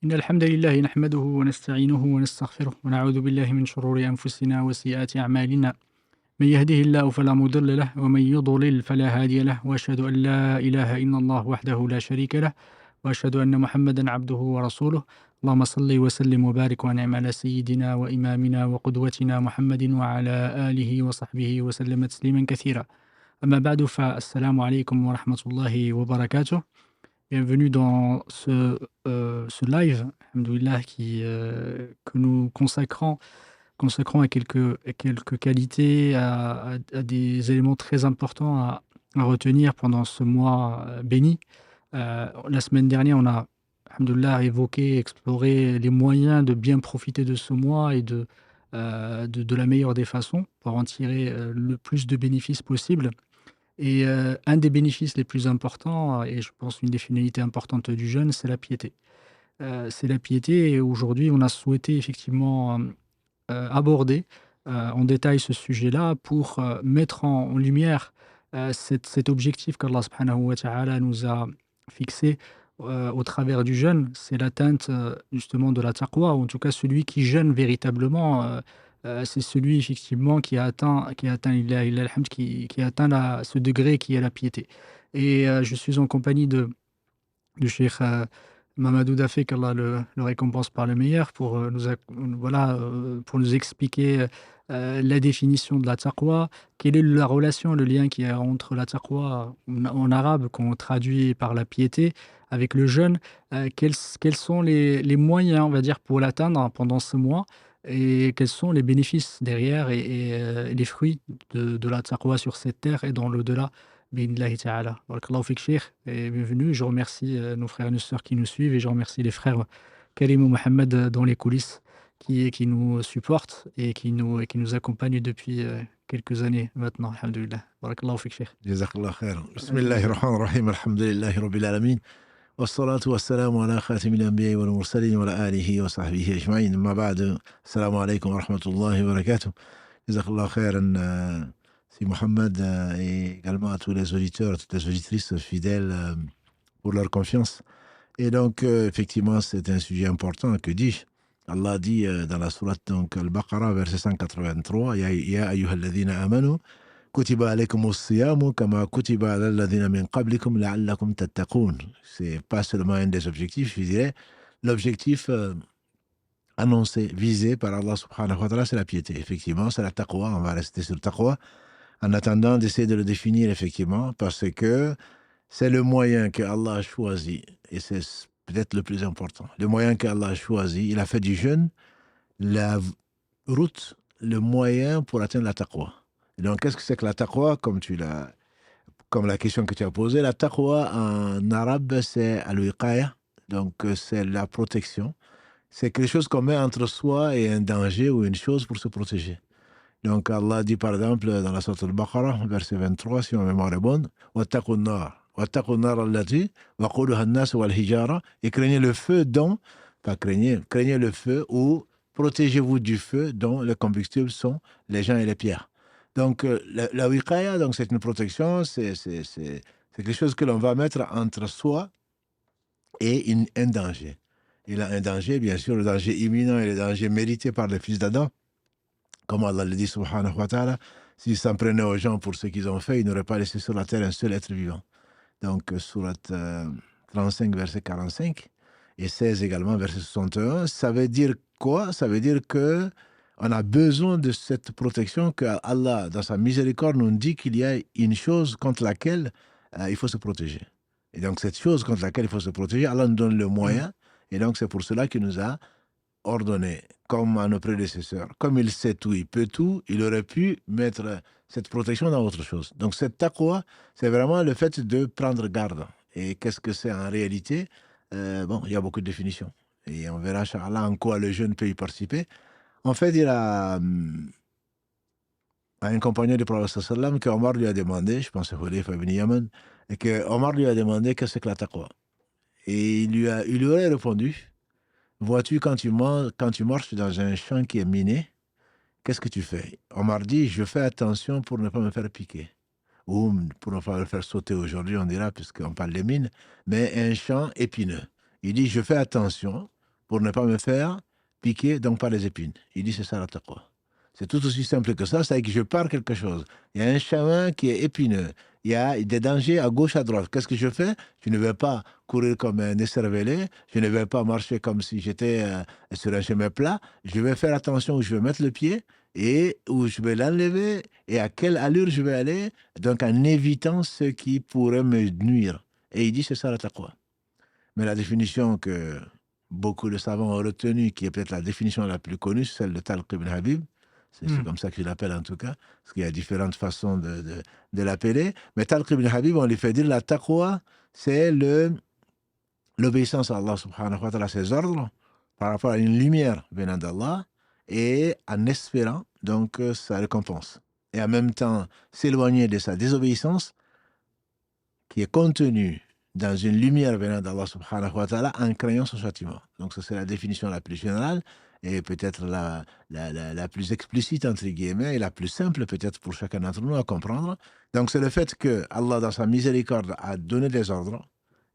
إن الحمد لله نحمده ونستعينه ونستغفره ونعوذ بالله من شرور أنفسنا وسيئات أعمالنا من يهده الله فلا مضل له ومن يضلل فلا هادي له وأشهد أن لا إله إلا الله وحده لا شريك له وأشهد أن محمدا عبده ورسوله اللهم صل وسلم وبارك ونعم على سيدنا وإمامنا وقدوتنا محمد وعلى آله وصحبه وسلم تسليما كثيرا أما بعد فالسلام عليكم ورحمة الله وبركاته. Bienvenue dans ce live, alhamdoulilah, que nous consacrons à quelques qualités, à des éléments très importants à retenir pendant ce mois béni. La semaine dernière, on a, alhamdoulilah, évoqué, exploré les moyens de bien profiter de ce mois et de la meilleure des façons pour en tirer le plus de bénéfices possible. Et un des bénéfices les plus importants, et je pense une des finalités importantes du jeûne, c'est la piété. C'est la piété et aujourd'hui, on a souhaité effectivement, aborder, en détail ce sujet-là pour, mettre en lumière, cet objectif qu'Allah subhanahu wa ta'ala nous a fixé, au travers du jeûne. C'est l'atteinte, justement de la taqwa, ou en tout cas celui qui jeûne véritablement, c'est celui effectivement qui a atteint lillahi hamd, qui a atteint ce degré qui est la piété. Et je suis en compagnie du cheikh, Mamadou Dafé, qu'Allah le récompense par le meilleur, pour, pour nous expliquer, la définition de la taqwa. Quelle est la relation, le lien qu'il y a entre la taqwa en arabe, qu'on traduit par la piété, avec le jeûne? Quels sont les moyens, on va dire, pour l'atteindre pendant ce mois? Et quels sont les bénéfices derrière et les fruits de la taqwa sur cette terre et dans l'au-delà? Bi'idhnillahi ta'ala. Barakallahu fik cheikh et bienvenue. Je remercie, nos frères et nos sœurs qui nous suivent, et je remercie les frères Karim ou Mohamed, dans les coulisses, qui nous supportent et qui nous accompagnent depuis, quelques années maintenant, alhamdoulilah. Barakallahu fik cheikh. جزاك الله خيرا. بسم الله الرحمن الرحيم. الحمد لله رب العالمين والصلاة والسلام على خاتم الأنبياء والمرسلين وعلى آله وصحبه أجمعين. أما بعد السلام عليكم ورحمة الله وبركاته. جزاك الله خيرا si Mohamed et également à tous les auditeurs, toutes les auditrices fidèles pour leur confiance. Et donc effectivement c'est un sujet important que dis-je. Allah dit dans la sourate donc Al-Baqarah verset 183 Ya ayyuhalladhina amanu كتب عليكم الصيام كما كتب على الذين من قبلكم لعلكم تتقون. C'est pas seulement un des objectifs, je dirais. L'objectif annoncé, visé par Allah subhanahu wa ta'ala, c'est la piété. Effectivement, c'est la taqwa. On va rester sur le taqwa en attendant d'essayer de le définir, effectivement, parce que c'est le moyen que Allah a choisi, et c'est peut-être le plus important. Le moyen que Allah a choisi, il a fait du jeûne la route, le moyen pour atteindre la taqwa. Et donc, qu'est-ce que c'est que la taqwa, comme la question que tu as posée? La taqwa en arabe, c'est al-wiqaya, donc c'est la protection. C'est quelque chose qu'on met entre soi et un danger ou une chose pour se protéger. Donc, Allah dit par exemple dans la sourate Al-Baqarah, verset 23, si ma mémoire est bonne, وَاتَّقُوا النَّارَ الَّتِي وَقُودُهَا النَّاسُ وَالْحِجَارَةُ, et craignez le feu dont, pas craignez le feu, ou protégez-vous du feu dont les combustibles sont les gens et les pierres. Donc, la wiqaya, donc c'est une protection, c'est quelque chose que l'on va mettre entre soi et un danger. Il a un danger, bien sûr, le danger imminent et le danger mérité par les fils d'Adam. Comme Allah le dit, subhanahu wa ta'ala, s'il s'en prenait aux gens pour ce qu'ils ont fait, il n'aurait pas laissé sur la terre un seul être vivant. Donc, sourate 35, verset 45, et 16 également, verset 61, ça veut dire quoi? Ça veut dire que on a besoin de cette protection, que Allah, dans sa miséricorde, nous dit qu'il y a une chose contre laquelle il faut se protéger. Et donc, cette chose contre laquelle il faut se protéger, Allah nous donne le moyen, et donc c'est pour cela qu'il nous a ordonné, comme à nos prédécesseurs. Comme il sait tout, il peut tout, il aurait pu mettre cette protection dans autre chose. Donc, cette taqwa, c'est vraiment le fait de prendre garde. Et qu'est-ce que c'est en réalité? Bon, il y a beaucoup de définitions. Et on verra, Inch'Allah, en quoi le jeune peut y participer. En fait, il y a un compagnon du prophète sallam que Omar lui a demandé, je pense que c'est Hudayfa ibn Yaman, et que Omar lui a demandé qu'est-ce que c'est que la taqwa. Et il lui aurait répondu, vois-tu, quand tu marches dans un champ qui est miné, qu'est-ce que tu fais? Omar dit, je fais attention pour ne pas me faire piquer. Ou pour ne pas le faire sauter aujourd'hui, on dira, puisqu'on parle des mines, mais un champ épineux. Il dit, je fais attention pour ne pas me faire piquer donc par les épines. Il dit c'est ça la taqwa. C'est tout aussi simple que ça, c'est que je pars quelque chose. Il y a un chemin qui est épineux. Il y a des dangers à gauche, à droite. Qu'est-ce que je fais? Je ne vais pas courir comme un écervelé. Je ne vais pas marcher comme si j'étais sur un chemin plat. Je vais faire attention où je vais mettre le pied et où je vais l'enlever et à quelle allure je vais aller, donc en évitant ce qui pourrait me nuire. Et il dit c'est ça la taqwa. Mais la définition que beaucoup de savants ont retenue, qui est peut-être la définition la plus connue, c'est celle de Talq ibn Habib. C'est comme ça que je l'appelle en tout cas, parce qu'il y a différentes façons de l'appeler. Mais Talq ibn Habib, on lui fait dire la taqwa, c'est l'obéissance à Allah subhanahu wa ta'ala, ses ordres, par rapport à une lumière venant d'Allah, et en espérant donc sa récompense. Et en même temps, s'éloigner de sa désobéissance, qui est contenue dans une lumière venant d'Allah subhanahu wa ta'ala, en craignant son châtiment. Donc ça, c'est la définition la plus générale, et peut-être la plus explicite, entre guillemets, et la plus simple, peut-être pour chacun d'entre nous à comprendre. Donc c'est le fait que Allah, dans sa miséricorde, a donné des ordres,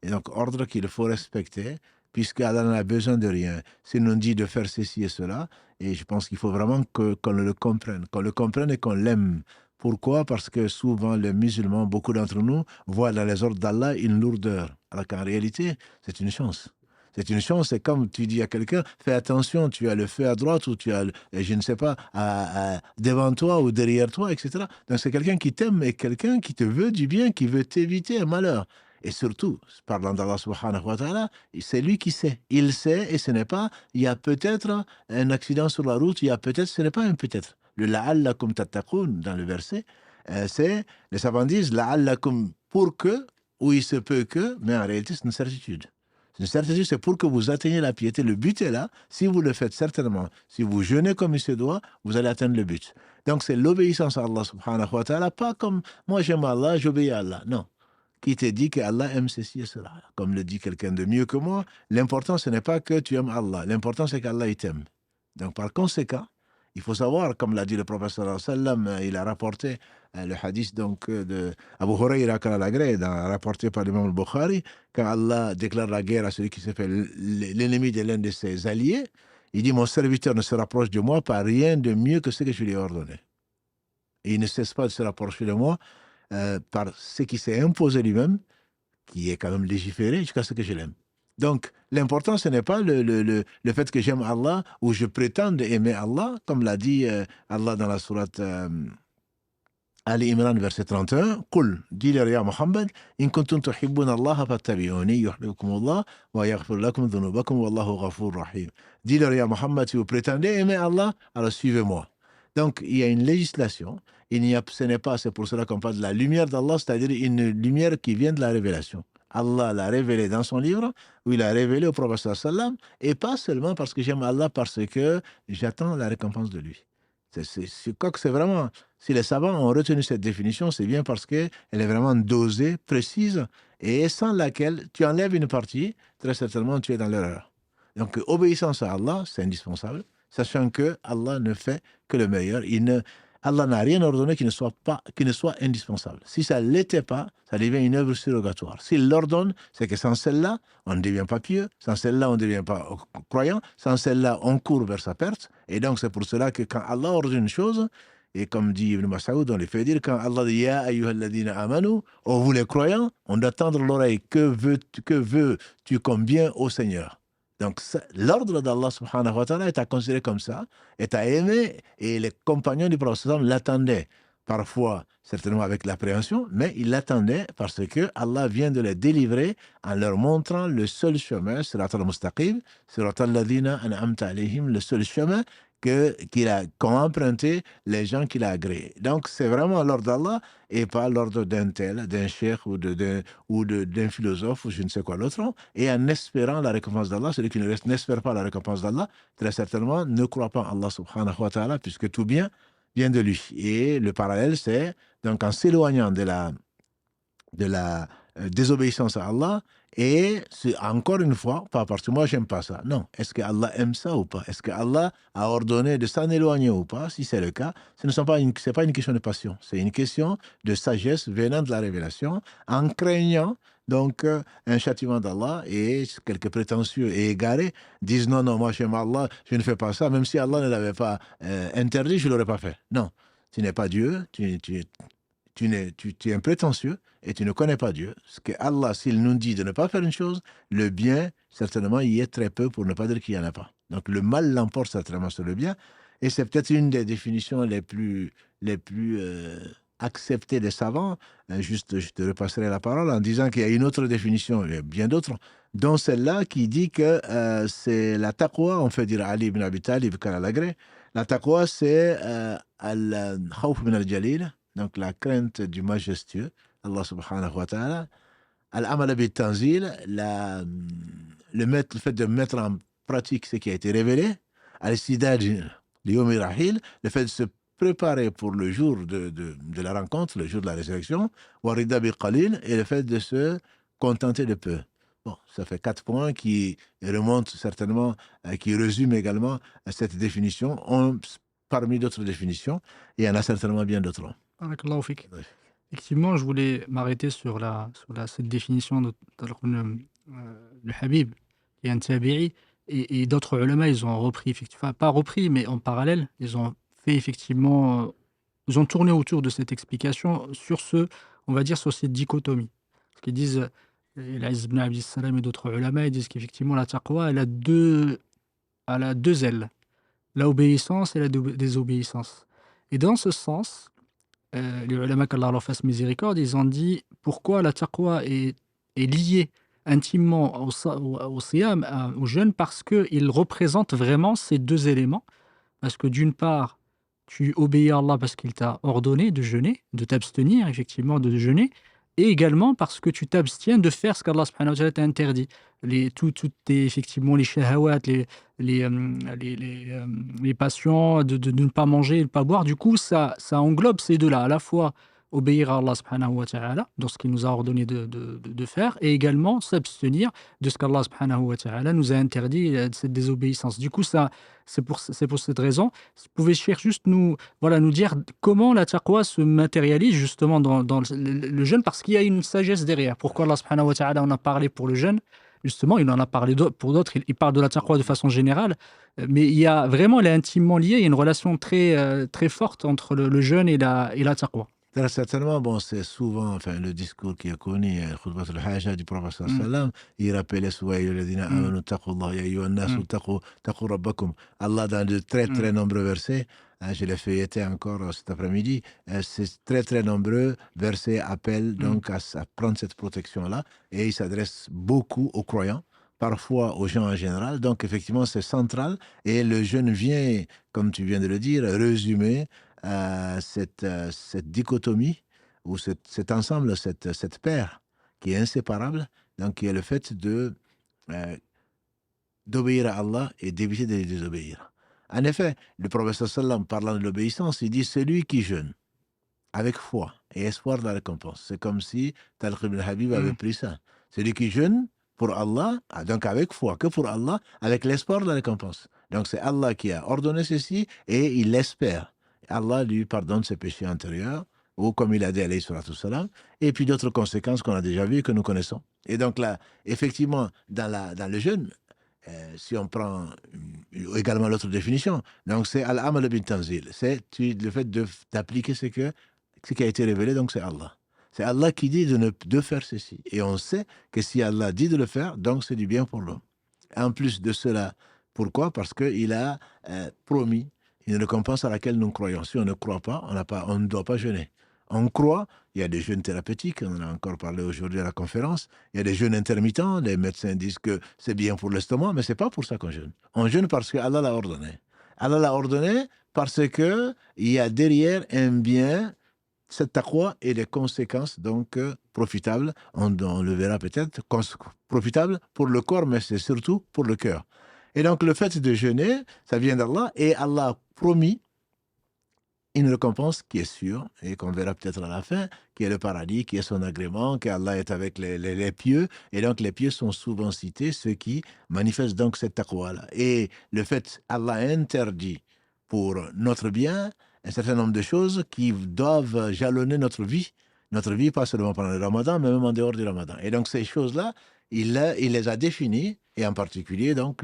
et donc ordres qu'il faut respecter, puisque Allah n'a besoin de rien. S'il nous dit de faire ceci et cela, et je pense qu'il faut vraiment qu'on le comprenne et qu'on l'aime. Pourquoi? Parce que souvent, les musulmans, beaucoup d'entre nous, voient dans les ordres d'Allah une lourdeur, alors qu'en réalité, c'est une chance. C'est une chance, c'est comme tu dis à quelqu'un, fais attention, tu as le feu à droite ou tu as, je ne sais pas, devant toi ou derrière toi, etc. Donc c'est quelqu'un qui t'aime et quelqu'un qui te veut du bien, qui veut t'éviter un malheur. Et surtout, parlant d'Allah subhanahu wa ta'ala, c'est lui qui sait. Il sait et ce n'est pas, il y a peut-être un accident sur la route, il y a peut-être, ce n'est pas un peut-être. Le la'allakum tattaqun dans le verset, c'est, les savants disent la'allakum pour que, ou il se peut que, mais en réalité c'est une certitude. Une certitude, c'est pour que vous atteigniez la piété. Le but est là. Si vous le faites certainement, si vous jeûnez comme il se doit, vous allez atteindre le but. Donc c'est l'obéissance à Allah subhanahu wa ta'ala, pas comme moi j'aime Allah, j'obéis à Allah. Non. Qui te dit que Allah aime ceci et cela. Comme le dit quelqu'un de mieux que moi, l'important ce n'est pas que tu aimes Allah. L'important c'est qu'Allah il t'aime. Donc par conséquent, il faut savoir, comme l'a dit le prophète sallallahu alayhi wa sallam, il a rapporté le hadith donc de Abu Huraira rapporté par l'imam al-Bukhari, quand Allah déclare la guerre à celui qui s'est fait l'ennemi de l'un de ses alliés, il dit, mon serviteur ne se rapproche de moi par rien de mieux que ce que je lui ai ordonné. Et il ne cesse pas de se rapprocher de moi par ce qui s'est imposé lui-même, qui est quand même légiféré jusqu'à ce que je l'aime. Donc, l'important, ce n'est pas le fait que j'aime Allah ou je prétende aimer Allah, comme l'a dit Allah dans la sourate Ali Imran, verset 31. Qul, dis-leur ya Muhammad, in kuntum tuhibbuna Allah fattabi'uni yuhibbukumullah wa yaghfir lakum dhunubakum wallahu ghafur rahim. Dis-leur ya Muhammad, si vous prétendez aimer Allah, alors suivez-moi. Donc, il y a une législation. C'est pour cela qu'on parle de la lumière d'Allah, c'est-à-dire une lumière qui vient de la révélation. Allah l'a révélé dans son livre, où il a révélé au prophète sallam, et pas seulement parce que j'aime Allah, parce que j'attends la récompense de lui. C'est vraiment, si les savants ont retenu cette définition, c'est bien parce qu'elle est vraiment dosée, précise, et sans laquelle tu enlèves une partie, très certainement tu es dans l'erreur. Donc, obéissance à Allah, c'est indispensable, sachant que Allah ne fait que le meilleur. Allah n'a rien ordonné qui ne soit indispensable. Si ça ne l'était pas, ça devient une œuvre surrogatoire. S'il l'ordonne, c'est que sans celle-là, on ne devient pas pieux, sans celle-là, on ne devient pas croyant, sans celle-là, on court vers sa perte. Et donc, c'est pour cela que quand Allah ordonne une chose, et comme dit Ibn Mas'ud, on les fait dire, quand Allah dit « Ya ayyuhalladhina amanu » oh, vous les croyants, on doit tendre l'oreille. Que veux-tu comme bien au Seigneur? Donc, l'ordre d'Allah subhanahu wa ta'ala est à considérer comme ça, est à aimer, et les compagnons du prophète l'attendaient, parfois certainement avec l'appréhension, mais ils l'attendaient parce que Allah vient de les délivrer en leur montrant le seul chemin, siratal mustaqim, siratal ladhina an'amta alayhim, le seul chemin qu'ont emprunté les gens qu'il a agréés. Donc, c'est vraiment l'ordre d'Allah et pas l'ordre d'un tel, d'un cheikh ou d'un philosophe ou je ne sais quoi l'autre. Et en espérant la récompense d'Allah, celui qui n'espère pas la récompense d'Allah, très certainement ne croit pas en Allah subhanahu wa ta'ala, puisque tout bien vient de lui. Et le parallèle, c'est donc en s'éloignant de la désobéissance à Allah Et encore une fois, pas parce que moi j'aime pas ça. Non, est-ce que Allah aime ça ou pas? Est-ce que Allah a ordonné de s'en éloigner ou pas? Si c'est le cas, c'est pas une question de passion, c'est une question de sagesse venant de la révélation, en craignant donc un châtiment d'Allah, et quelques prétentieux et égarés disent non, non, moi j'aime Allah, je ne fais pas ça, même si Allah ne l'avait pas interdit, je ne l'aurais pas fait. Non, tu n'es pas Dieu, tu es un prétentieux et tu ne connais pas Dieu. Ce que Allah, s'il nous dit de ne pas faire une chose, le bien, certainement, il y est très peu pour ne pas dire qu'il n'y en a pas. Donc le mal l'emporte certainement sur le bien. Et c'est peut-être une des définitions les plus acceptées des savants. Juste, je te repasserai la parole en disant qu'il y a une autre définition, il y a bien d'autres, dont celle-là qui dit que c'est la taqwa, on fait dire Ali ibn Abi Talib, Kalagré. La taqwa, c'est al-khawf min al-jalil, donc la crainte du majestueux, Allah subhanahu wa ta'ala, al-amal bit-tanzil, le fait de mettre en pratique ce qui a été révélé, al-istidad liyawm rahil, le fait de se préparer pour le jour de la rencontre, le jour de la résurrection, warida bil-qalil, et le fait de se contenter de peu. Bon, ça fait 4 points qui remontent certainement, qui résument également cette définition, parmi d'autres définitions, et il y en a certainement bien d'autres. Barakallahu fik. Ouais. Effectivement, je voulais m'arrêter sur cette définition de le Habib, qui est un tabi'i, et d'autres ulama, ils ont repris, enfin pas repris, mais en parallèle, ils ont fait effectivement, ils ont tourné autour de cette explication on va dire, sur cette dichotomie. Parce qu'ils disent, l'Aïz ibn Abd Salam et d'autres ulama, ils disent qu'effectivement la taqwa, elle a deux ailes, l'obéissance et la désobéissance. Et dans ce sens, les ulama qu'Allah leur fasse miséricorde, ils ont dit pourquoi la taqwa est liée intimement au siyam, au jeûne, parce qu'il représente vraiment ces deux éléments. Parce que d'une part, tu obéis à Allah parce qu'il t'a ordonné de jeûner, de t'abstenir effectivement de jeûner, et également parce que tu t'abstiens de faire ce qu'Allah subhanahu wa ta'ala t'a interdit. Effectivement, les shahawat, les passions, de ne pas manger, de ne pas boire. Du coup, ça englobe ces deux-là, à la fois obéir à Allah subhanahu wa ta'ala dans ce qu'il nous a ordonné de faire, et également s'abstenir de ce qu'Allah subhanahu wa ta'ala nous a interdit, de cette désobéissance. Du coup, c'est pour cette raison. Vous pouvez juste nous dire comment la taqwa se matérialise justement dans le jeûne, parce qu'il y a une sagesse derrière. Pourquoi Allah subhanahu wa ta'ala en a parlé pour le jeûne? Justement, il en a parlé pour d'autres, il parle de la taqwa de façon générale, mais elle est intimement liée, il y a une relation très, très forte entre le jeûne et la taqwa. Très certainement, bon, c'est souvent le discours qui est connu, Khutbat al-Haja du prophète sallam, il rappelait souvent amanu taqullah ya ayyuhan nas taqu rabbakum. Allah, dans de très très nombreux versets, je l'ai feuilleté encore cet après-midi, ces très très nombreux versets appellent donc à prendre cette protection-là, et il s'adresse beaucoup aux croyants, parfois aux gens en général. Donc effectivement, c'est central, et le jeûne vient, comme tu viens de le dire, résumer cette dichotomie, ou cet ensemble, cette paire qui est inséparable, donc qui est le fait d'obéir à Allah et d'éviter de les désobéir. En effet, le prophète sallam, parlant de l'obéissance, il dit celui qui jeûne avec foi et espoir de la récompense. C'est comme si Talq ibn Habib avait pris ça. Celui qui jeûne pour Allah, donc avec foi, que pour Allah, avec l'espoir de la récompense. Donc c'est Allah qui a ordonné ceci, et il l'espère. Allah lui pardonne ses péchés antérieurs, ou comme il a dit alayhi salatu wassalam, et puis d'autres conséquences qu'on a déjà vues, que nous connaissons. Et donc là, effectivement, dans le jeûne, si on prend également l'autre définition, donc c'est al-amal bin tanzil, c'est le fait d'appliquer ce qui a été révélé, donc c'est Allah. C'est Allah qui dit de faire ceci. Et on sait que si Allah dit de le faire, donc c'est du bien pour l'homme. En plus de cela, pourquoi? Parce qu'il a promis une récompense à laquelle nous croyons. Si on ne croit pas, on ne doit pas jeûner. On croit, il y a des jeûnes thérapeutiques, on en a encore parlé aujourd'hui à la conférence, il y a des jeûnes intermittents, les médecins disent que c'est bien pour l'estomac, mais ce n'est pas pour ça qu'on jeûne. On jeûne parce que Allah l'a ordonné. Allah l'a ordonné parce qu'il y a derrière un bien, cette taqwa, et des conséquences donc profitables, on le verra peut-être, profitables pour le corps, mais c'est surtout pour le cœur. » Et donc, le fait de jeûner, ça vient d'Allah, et Allah a promis une récompense qui est sûre et qu'on verra peut-être à la fin, qui est le paradis, qui est son agrément, qu'Allah est avec les pieux. Et donc, les pieux sont souvent cités, ceux qui manifestent donc cette taqwa-là. Et le fait, Allah interdit pour notre bien un certain nombre de choses qui doivent jalonner notre vie pas seulement pendant le Ramadan, mais même en dehors du Ramadan. Et donc, ces choses-là, il les a définies, et en particulier, donc,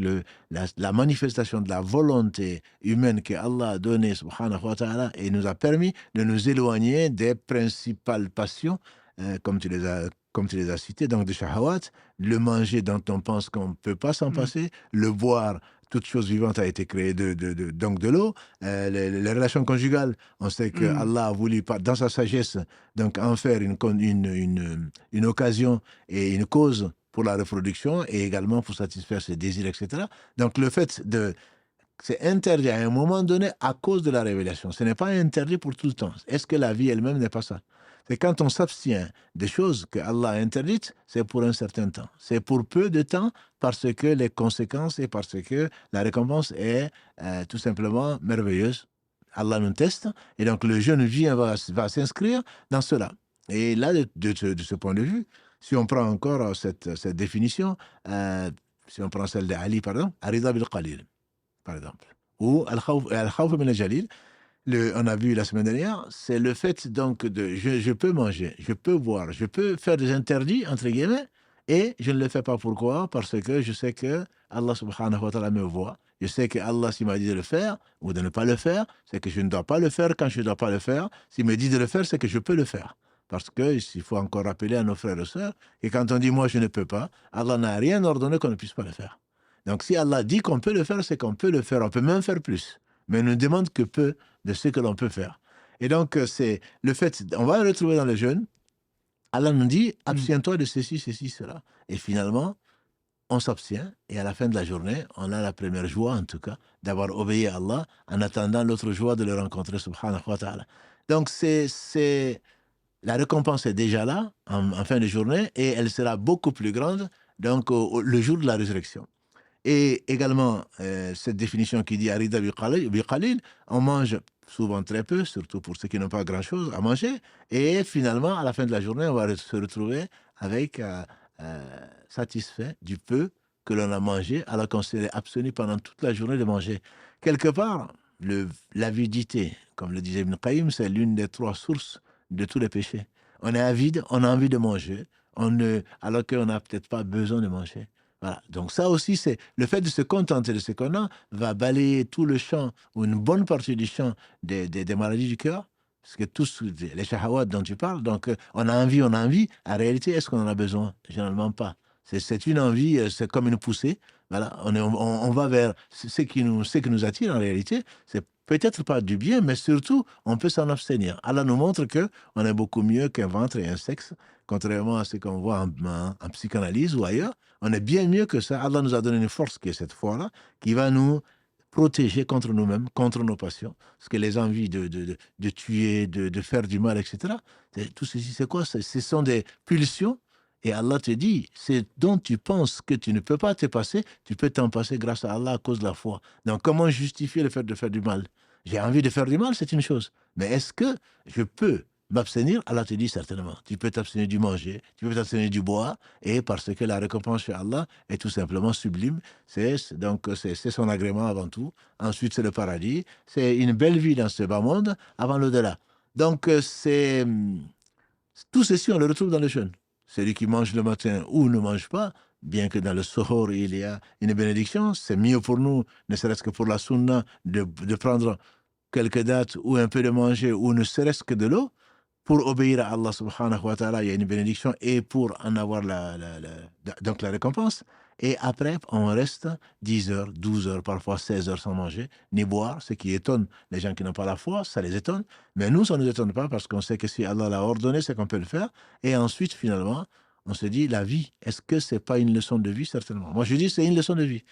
la manifestation de la volonté humaine que Allah a donnée, subhanahu wa ta'ala, et nous a permis de nous éloigner des principales passions, comme tu les as citées, donc de shahawat, le manger dont on pense qu'on ne peut pas s'en passer, le boire, toute chose vivante a été créée donc de l'eau, les relations conjugales, on sait que Allah a voulu, dans sa sagesse, donc en faire une occasion et une cause pour la reproduction et également pour satisfaire ses désirs, etc. Donc le fait c'est interdit à un moment donné à cause de la révélation. Ce n'est pas interdit pour tout le temps. Est-ce que la vie elle-même n'est pas ça? C'est quand on s'abstient des choses que Allah a interdites, c'est pour un certain temps. C'est pour peu de temps parce que les conséquences et parce que la récompense est tout simplement merveilleuse. Allah nous teste et donc le jeune vient va s'inscrire dans cela. Et là, de ce point de vue, si on prend encore cette définition, si on prend celle d'Ali, pardon, Arida bil Qalil, par exemple, ou Al-Khawf min al-Jalil, on a vu la semaine dernière, c'est le fait donc je peux manger, je peux boire, je peux faire des interdits, entre guillemets, et je ne le fais pas. Pourquoi? Parce que je sais que Allah subhanahu wa ta'ala me voit. Je sais que Allah, s'il m'a dit de le faire ou de ne pas le faire, c'est que je ne dois pas le faire quand je ne dois pas le faire. S'il me dit de le faire, c'est que je peux le faire. Parce qu'il faut encore rappeler à nos frères et sœurs, et quand on dit moi je ne peux pas, Allah n'a rien ordonné qu'on ne puisse pas le faire. Donc si Allah dit qu'on peut le faire, c'est qu'on peut le faire. On peut même faire plus. Mais il ne demande que peu de ce que l'on peut faire. Et donc, c'est le fait, on va le retrouver dans le jeûne. Allah nous dit, abstiens-toi de ceci, ceci, cela. Et finalement, on s'abstient. Et à la fin de la journée, on a la première joie, en tout cas, d'avoir obéi à Allah en attendant l'autre joie de le rencontrer, subhanahu wa ta'ala. Donc, la récompense est déjà là, en fin de journée, et elle sera beaucoup plus grande, donc, le jour de la résurrection. Et également, cette définition qui dit Arida bi qalil, on mange souvent très peu, surtout pour ceux qui n'ont pas grand-chose à manger. Et finalement, à la fin de la journée, on va se retrouver avec satisfait du peu que l'on a mangé, alors qu'on s'est abstenu pendant toute la journée de manger. Quelque part, l'avidité, comme le disait Ibn Qayyim, c'est l'une des 3 sources de tous les péchés. On est avide, on a envie de manger, alors qu'on n'a peut-être pas besoin de manger. Voilà. Donc ça aussi, c'est le fait de se contenter de ce qu'on a va balayer tout le champ, ou une bonne partie du champ des maladies du cœur, parce que tous les shahawat dont tu parles, donc on a envie. En réalité, est-ce qu'on en a besoin? Généralement pas. C'est une envie, c'est comme une poussée. Voilà, on va vers ce qui nous attire en réalité. C'est peut-être pas du bien, mais surtout, on peut s'en abstenir. Allah nous montre que on est beaucoup mieux qu'un ventre et un sexe, contrairement à ce qu'on voit en psychanalyse ou ailleurs. On est bien mieux que ça. Allah nous a donné une force qui est cette foi-là, qui va nous protéger contre nous-mêmes, contre nos passions. Parce que les envies de tuer, de faire du mal, etc., tout ceci, c'est quoi? Ce sont des pulsions. Et Allah te dit, c'est dont tu penses que tu ne peux pas te passer, tu peux t'en passer grâce à Allah à cause de la foi. Donc, comment justifier le fait de faire du mal? J'ai envie de faire du mal, c'est une chose. Mais est-ce que je peux m'abstenir? Allah te dit certainement. Tu peux t'abstenir du manger, tu peux t'abstenir du boire, et parce que la récompense chez Allah est tout simplement sublime. Donc, c'est son agrément avant tout. Ensuite, c'est le paradis. C'est une belle vie dans ce bas monde avant l'au-delà. Donc, tout ceci, on le retrouve dans le jeûne. Celui qui mange le matin ou ne mange pas, bien que dans le Sohor, il y a une bénédiction, c'est mieux pour nous, ne serait-ce que pour la sunna, de prendre quelques dates ou un peu de manger ou ne serait-ce que de l'eau, pour obéir à Allah subhanahu wa ta'ala, il y a une bénédiction, et pour en avoir donc la récompense. Et après, on reste 10 heures, 12 heures, parfois 16 heures sans manger, ni boire, ce qui étonne les gens qui n'ont pas la foi, ça les étonne. Mais nous, ça ne nous étonne pas, parce qu'on sait que si Allah l'a ordonné, c'est qu'on peut le faire. Et ensuite, finalement, on se dit, la vie, est-ce que c'est pas une leçon de vie? Certainement. Moi, je dis, c'est une leçon de vie.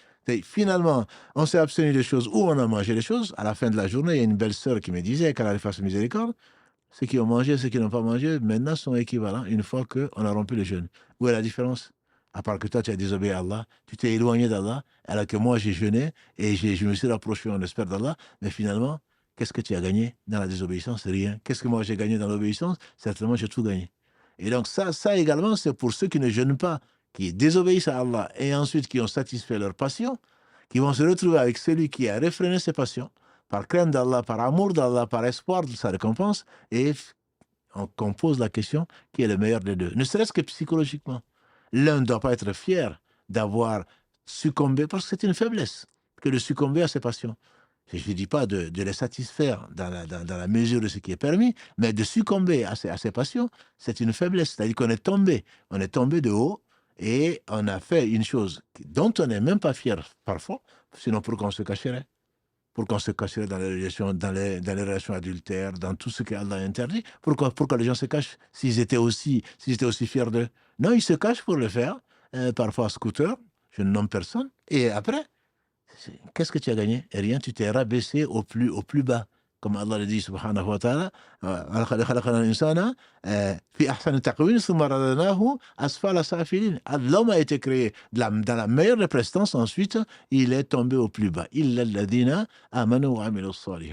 Finalement, on s'est abstenu des choses ou on a mangé des choses. À la fin de la journée, il y a une belle sœur qui me disait, qu'elle allait faire sa miséricorde, ceux qui ont mangé, ceux qui n'ont pas mangé, maintenant sont équivalents une fois qu'on a rompu le jeûne. Où est la différence? À part que toi, tu as désobéi à Allah, tu t'es éloigné d'Allah, alors que moi, j'ai jeûné et je me suis rapproché, on espère, d'Allah. Mais finalement, qu'est-ce que tu as gagné dans la désobéissance? Rien. Qu'est-ce que moi j'ai gagné dans l'obéissance? Certainement, j'ai tout gagné. Et donc ça également, c'est pour ceux qui ne jeûnent pas, qui désobéissent à Allah et ensuite qui ont satisfait leur passion, qui vont se retrouver avec celui qui a réfréné ses passions, par crainte d'Allah, par amour d'Allah, par espoir de sa récompense, et qu'on pose la question qui est le meilleur des deux, ne serait-ce que psychologiquement. L'un ne doit pas être fier d'avoir succombé, parce que c'est une faiblesse que de succomber à ses passions. Je ne dis pas de les satisfaire dans la mesure de ce qui est permis, mais de succomber à ses passions, c'est une faiblesse. C'est-à-dire qu'on est tombé de haut et on a fait une chose dont on n'est même pas fier parfois, sinon pourquoi on se cacherait? Pourquoi on se cacherait dans les relations adultères, dans tout ce qu'Allah a interdit? Pourquoi les gens se cachent s'ils étaient aussi fiers d'eux? Non, ils se cachent pour le faire, parfois à scooter, je ne nomme personne, et après, qu'est-ce que tu as gagné? Rien, tu t'es rabaissé au plus bas. Comme Allah le dit, subhanahu wa ta'ala, l'homme a été créé dans la meilleure des prestances, ensuite, il est tombé au plus bas.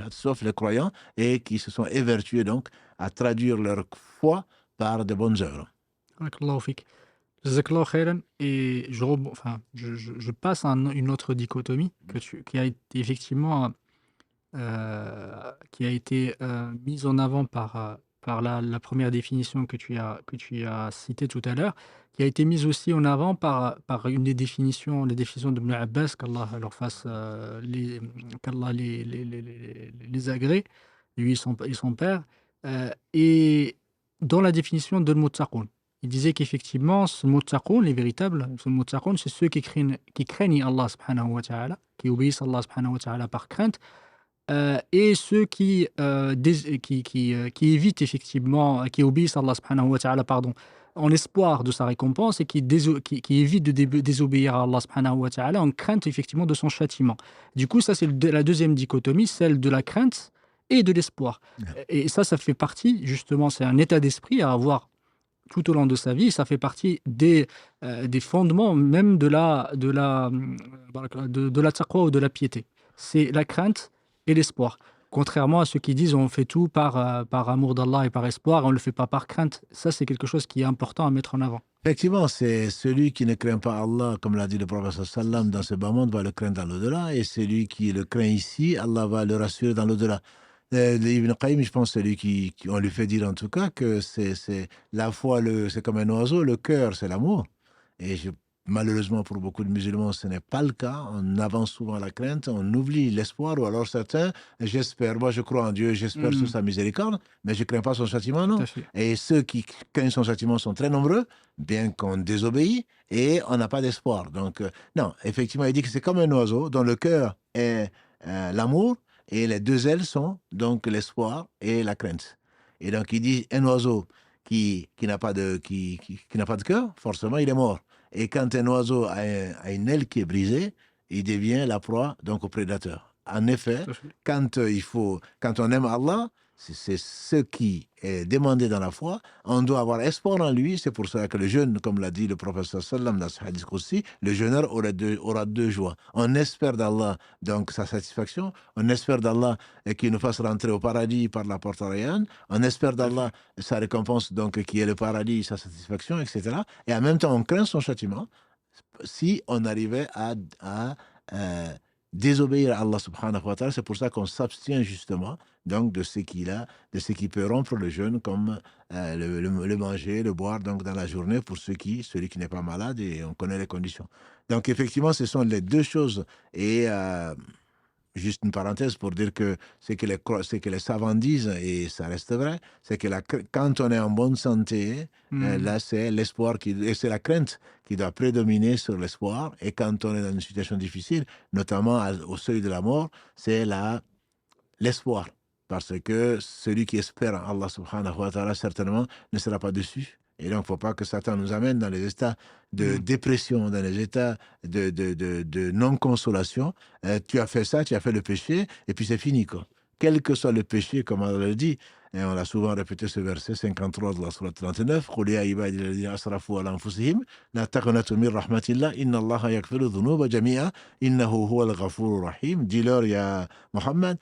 Sauf les croyants et qui se sont évertués donc à traduire leur foi par de bonnes œuvres. Barakallahu fik. Jazakallahu khairan. Et je passe à une autre dichotomie qui a été effectivement mise en avant par la première définition que tu as citée tout à l'heure, qui a été mise aussi en avant par une des définitions, les définitions d'Ibn Abbas, qu'Allah leur fasse qu'Allah les agrée, lui et son père, et dans la définition de Muttaqun. Il disait qu'effectivement, ce Muttaqun, les véritables, ce Muttaqun, c'est ceux qui craignent Allah subhanahu wa ta'ala, qui obéissent à Allah subhanahu wa ta'ala par crainte, et ceux qui évitent effectivement, qui obéissent à Allah subhanahu wa ta'ala, pardon, en espoir de sa récompense, et qui évitent de désobéir à Allah subhanahu wa ta'ala en crainte effectivement de son châtiment. Du coup, ça c'est la deuxième dichotomie, celle de la crainte et de l'espoir. Et ça fait partie, justement, c'est un état d'esprit à avoir tout au long de sa vie. Ça fait partie des fondements même de la taqwa ou de la piété. C'est la crainte et l'espoir. Contrairement à ceux qui disent on fait tout par amour d'Allah et par espoir, on ne le fait pas par crainte. Ça, c'est quelque chose qui est important à mettre en avant. Effectivement, c'est celui qui ne craint pas Allah, comme l'a dit le prophète sallam, dans ce bas monde, va le craindre dans l'au-delà, et celui qui le craint ici, Allah va le rassurer dans l'au-delà. Ibn Qayyim, je pense, c'est lui on lui fait dire en tout cas que c'est la foi, c'est comme un oiseau, le cœur, c'est l'amour. Et malheureusement, pour beaucoup de musulmans, ce n'est pas le cas. On avance souvent la crainte, on oublie l'espoir, ou alors certains, j'espère, moi je crois en Dieu, j'espère sur sa miséricorde, mais je ne crains pas son châtiment, non. Et ceux qui craignent son châtiment sont très nombreux, bien qu'on désobéit, et on n'a pas d'espoir. Donc, non, effectivement, il dit que c'est comme un oiseau dont le cœur est l'amour, et les deux ailes sont donc l'espoir et la crainte. Et donc, il dit, un oiseau qui n'a pas de cœur, forcément, il est mort. Et quand un oiseau a une aile qui est brisée, il devient la proie donc au prédateur. En effet, quand on aime Allah, c'est ce qui est demandé dans la foi. On doit avoir espoir en lui. C'est pour cela que le jeûne, comme l'a dit le prophète sallam dans ce hadith aussi, le jeûneur aura deux joies. On espère d'Allah donc sa satisfaction. On espère d'Allah qu'il nous fasse rentrer au paradis par la porte Rayyan. On espère d'Allah sa récompense, donc qui est le paradis, sa satisfaction, etc. Et en même temps, on craint son châtiment si on arrivait à désobéir à Allah subhanahu wa ta'ala. C'est pour ça qu'on s'abstient justement donc de ce qui peut rompre le jeûne, comme le manger, le boire donc dans la journée, pour celui qui n'est pas malade, et on connaît les conditions. Donc effectivement, ce sont les deux choses. Et juste une parenthèse pour dire que ce que les savants disent, et ça reste vrai, c'est que quand on est en bonne santé, là c'est l'espoir et c'est la crainte qui doit prédominer sur l'espoir. Et quand on est dans une situation difficile, notamment au seuil de la mort, c'est l'espoir. Parce que celui qui espère en Allah subhanahu wa ta'ala, certainement, ne sera pas déçu. Et donc, il ne faut pas que Satan nous amène dans les états de dépression, dans les états de non-consolation. Tu as fait ça, tu as fait le péché, et puis c'est fini, quoi. Quel que soit le péché, comme on le dit, Et on a souvent répété ce verset 53 de la sourate 39. قُلْ يَا عِبَادِيَ الَّذِينَ أَسْرَفُوا عَلَىٰ أَنفُسِهِمْ لَا تَقْنَطُوا مِنْ رَحْمَةِ اللَّهِ إِنَّ اللَّهَ يَغْفِرُ الذُّنُوبَ جَمِيعًا إِنَّهُ هُوَ الْغَفُورُ الرَّحِيمُ. Dis-leur, ya Mohammed,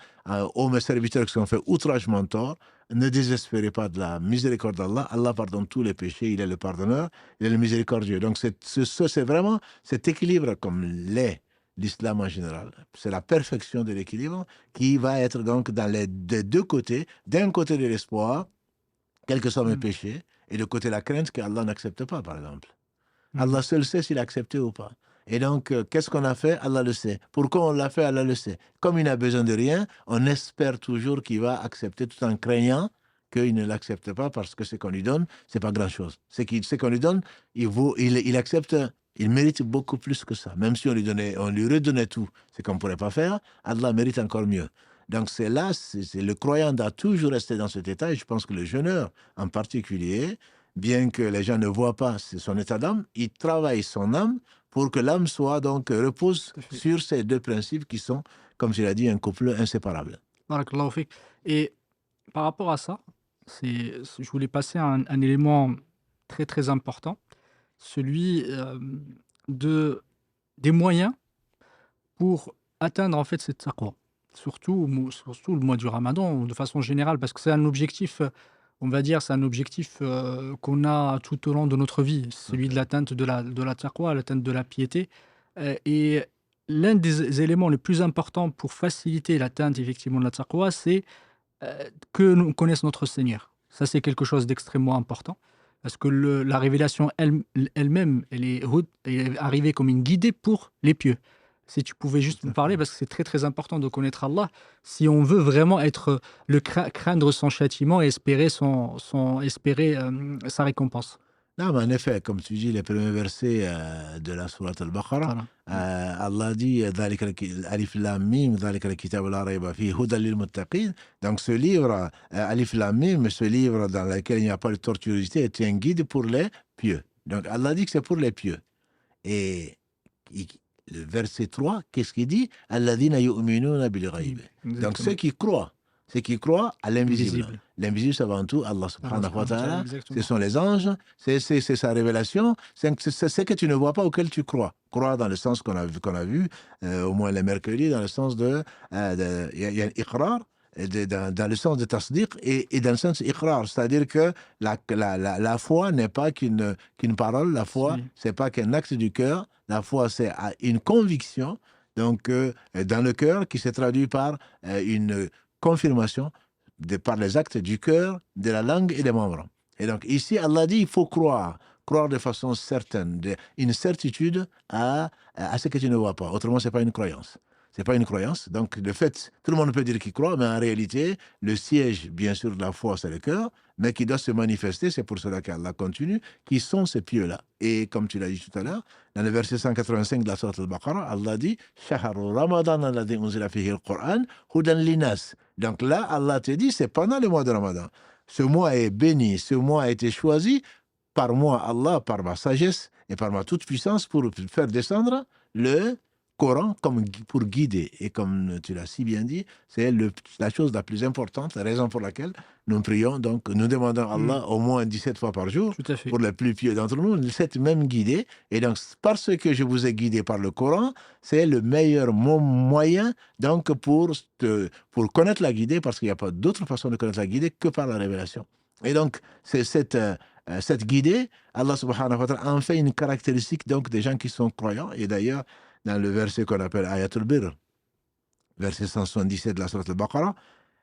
ô mes serviteurs qui sont fait outragement tort, ne désespérez pas de la miséricorde d'Allah. Allah pardonne tous les péchés, il est le pardonneur, il est le miséricordieux. Donc c'est vraiment cet équilibre comme l'est l'islam en général. C'est la perfection de l'équilibre qui va être donc dans les deux côtés. D'un côté de l'espoir, quels que soient mes péchés, et de côté la crainte qu'Allah n'accepte pas, par exemple. Allah seul sait s'il a accepté ou pas. Et donc, qu'est-ce qu'on a fait? Allah le sait. Pourquoi on l'a fait? Allah le sait. Comme il n'a besoin de rien, on espère toujours qu'il va accepter tout en craignant qu'il ne l'accepte pas parce que ce qu'on lui donne, c'est pas grand-chose. Ce qu'on lui donne, il accepte, il mérite beaucoup plus que ça. Même si on lui redonnait tout, ce qu'on ne pourrait pas faire, Allah mérite encore mieux. Donc c'est le croyant doit toujours rester dans cet état, et je pense que le jeûneur en particulier, bien que les gens ne voient pas son état d'âme, il travaille son âme pour que l'âme repose sur ces deux principes qui sont, comme tu l'as dit, un couple inséparable. Barakallahu fik. Et par rapport à ça, je voulais passer à un élément très très important, celui des moyens pour atteindre en fait cette taqwa. Surtout le mois du Ramadan, ou de façon générale, parce que c'est un objectif, on va dire, c'est un objectif qu'on a tout au long de notre vie, celui de l'atteinte de la taqwa, l'atteinte de la piété. Et l'un des éléments les plus importants pour faciliter l'atteinte effectivement de la taqwa, c'est que nous connaissons notre Seigneur. Ça, c'est quelque chose d'extrêmement important, parce que la révélation elle-même, elle est arrivée comme une guidée pour les pieux. Si tu pouvais juste me parler, parce que c'est très très important de connaître Allah, si on veut vraiment craindre son châtiment et espérer sa récompense. Non, mais en effet, comme tu dis, les premiers versets de la sourate Al-Baqarah, Allah dit Alif Lam Mim, Dhalika al-kitab la rayba fihi hudan lil muttaqin. Donc ce livre, Alif Lam Mim, ce livre dans lequel il n'y a pas de tortuosité, est un guide pour les pieux. Donc Allah dit que c'est pour les pieux. Et le verset 3, qu'est-ce qu'il dit? Alladhina yu'minuna bil ghayb. Donc ceux qui croient à l'invisible. L'invisible, c'est avant tout Allah subhanahu wa ta'ala. Ce sont les anges, c'est sa révélation, c'est ce que tu ne vois pas, auquel tu crois. Croire dans le sens qu'on a vu au moins les mercredis, dans le sens il y a iqrar, dans le sens de tasdiq et dans le sens iqrar, c'est-à-dire que la foi n'est pas qu'une parole, la foi, c'est pas qu'un acte du cœur, la foi, c'est une conviction, donc dans le cœur, qui se traduit par une confirmation par les actes du cœur, de la langue et des membres. Et donc ici, Allah dit, il faut croire de façon certaine, une certitude à ce que tu ne vois pas. Autrement, c'est pas une croyance. C'est pas une croyance. Donc, le fait, tout le monde peut dire qu'il croit, mais en réalité, le siège, bien sûr, de la foi, c'est le cœur, mais qui doit se manifester, c'est pour cela qu'Allah continue, qui sont ces pieux-là. Et comme tu l'as dit tout à l'heure, dans le verset 185 de la sourate Al-Baqarah, Allah dit « Shahru Ramadan alladhi unzila fihi al-Qur'an hudan linas ». Donc là, Allah te dit, c'est pendant le mois de Ramadan. Ce mois est béni, ce mois a été choisi par moi, Allah, par ma sagesse et par ma toute-puissance pour faire descendre le Coran comme pour guider. Et comme tu l'as si bien dit, c'est la chose la plus importante, la raison pour laquelle nous prions. Donc, nous demandons à Allah au moins 17 fois par jour, pour les plus pieux d'entre nous, cette même guidée. Et donc, parce que je vous ai guidé par le Coran, c'est le meilleur moyen donc, pour connaître la guidée, parce qu'il n'y a pas d'autre façon de connaître la guidée que par la révélation. Et donc, c'est cette guidée, Allah subhanahu wa ta'ala en fait une caractéristique donc, des gens qui sont croyants. Et d'ailleurs, dans le verset qu'on appelle Ayatul Bir, verset 177 de la sourate Al-Baqarah,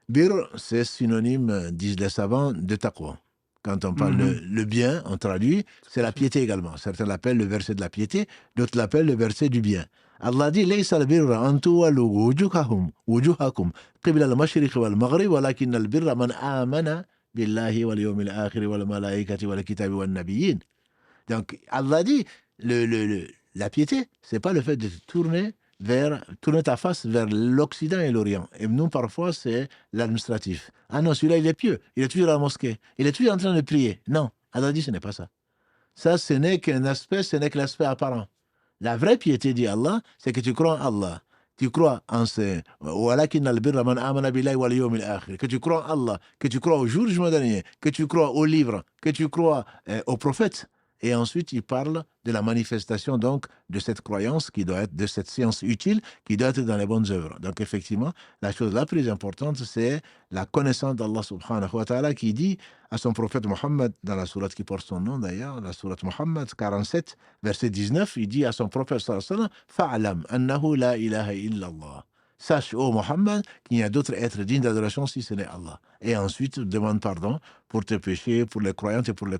Bir, c'est synonyme, disent les savants, de taqwa. Quand on parle le bien, on traduit, c'est la piété également. Certains l'appellent le verset de la piété, d'autres l'appellent le verset du bien. Allah dit Laysa al-birra an tuwallu wujuhakum qibla al-mashriq wal maghrib walakin al-birra man amana billahi wal yawmil akhir wal malaikati wal kitabi wan nabiyyin. Donc Allah dit la piété, c'est pas le fait de tourner ta face vers l'Occident et l'Orient. Et nous, parfois, c'est l'administratif. Ah non, celui-là, il est pieux. Il est toujours à la mosquée. Il est toujours en train de prier. Non, Allah dit, ce n'est pas ça. Ça, ce n'est que l'aspect apparent. La vraie piété, dit Allah, c'est que tu crois en Allah, Tu crois en ce... que tu crois en Allah, que tu crois au jour du jugement dernier, que tu crois au livre, que tu crois aux prophètes. Et ensuite, il parle de la manifestation donc de cette croyance qui doit être, de cette science utile qui doit être dans les bonnes œuvres. Donc effectivement, la chose la plus importante, c'est la connaissance d'Allah subhanahu wa ta'ala qui dit à son prophète Mohammed, dans la sourate qui porte son nom d'ailleurs, la sourate Mohammed 47, verset 19, il dit à son prophète sallallahu alayhi wa sallam, Fa'alam annahu la ilaha illallah. Sache, ô Mohammed, qu'il n'y a d'autre être digne d'adoration si ce n'est Allah. Et ensuite, demande pardon pour tes péchés, pour les croyantes et pour les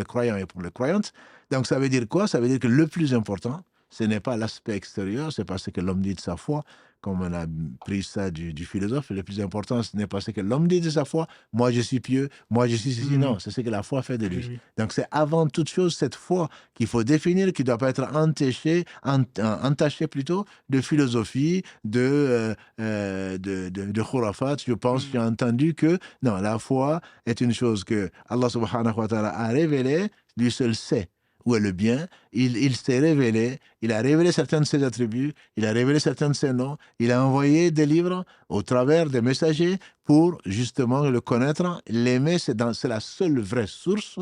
croyants et pour les croyantes. Donc ça veut dire quoi? Ça veut dire que le plus important, ce n'est pas l'aspect extérieur, c'est pas ce que l'homme dit de sa foi, comme on a pris ça du philosophe. Le plus important, ce n'est pas ce que l'homme dit de sa foi. Moi, je suis pieux, moi, je suis ceci. Non, c'est ce que la foi fait de lui. Oui. Donc, c'est avant toute chose cette foi qu'il faut définir, qui ne doit pas être entachée plutôt de philosophie, de khurafat. Je pense, j'ai entendu que, non, la foi est une chose que Allah subhanahu wa ta'ala a révélée, lui seul sait où est le bien, il s'est révélé, il a révélé certains de ses attributs, il a révélé certains de ses noms, il a envoyé des livres au travers des messagers pour justement le connaître, l'aimer, c'est la seule vraie source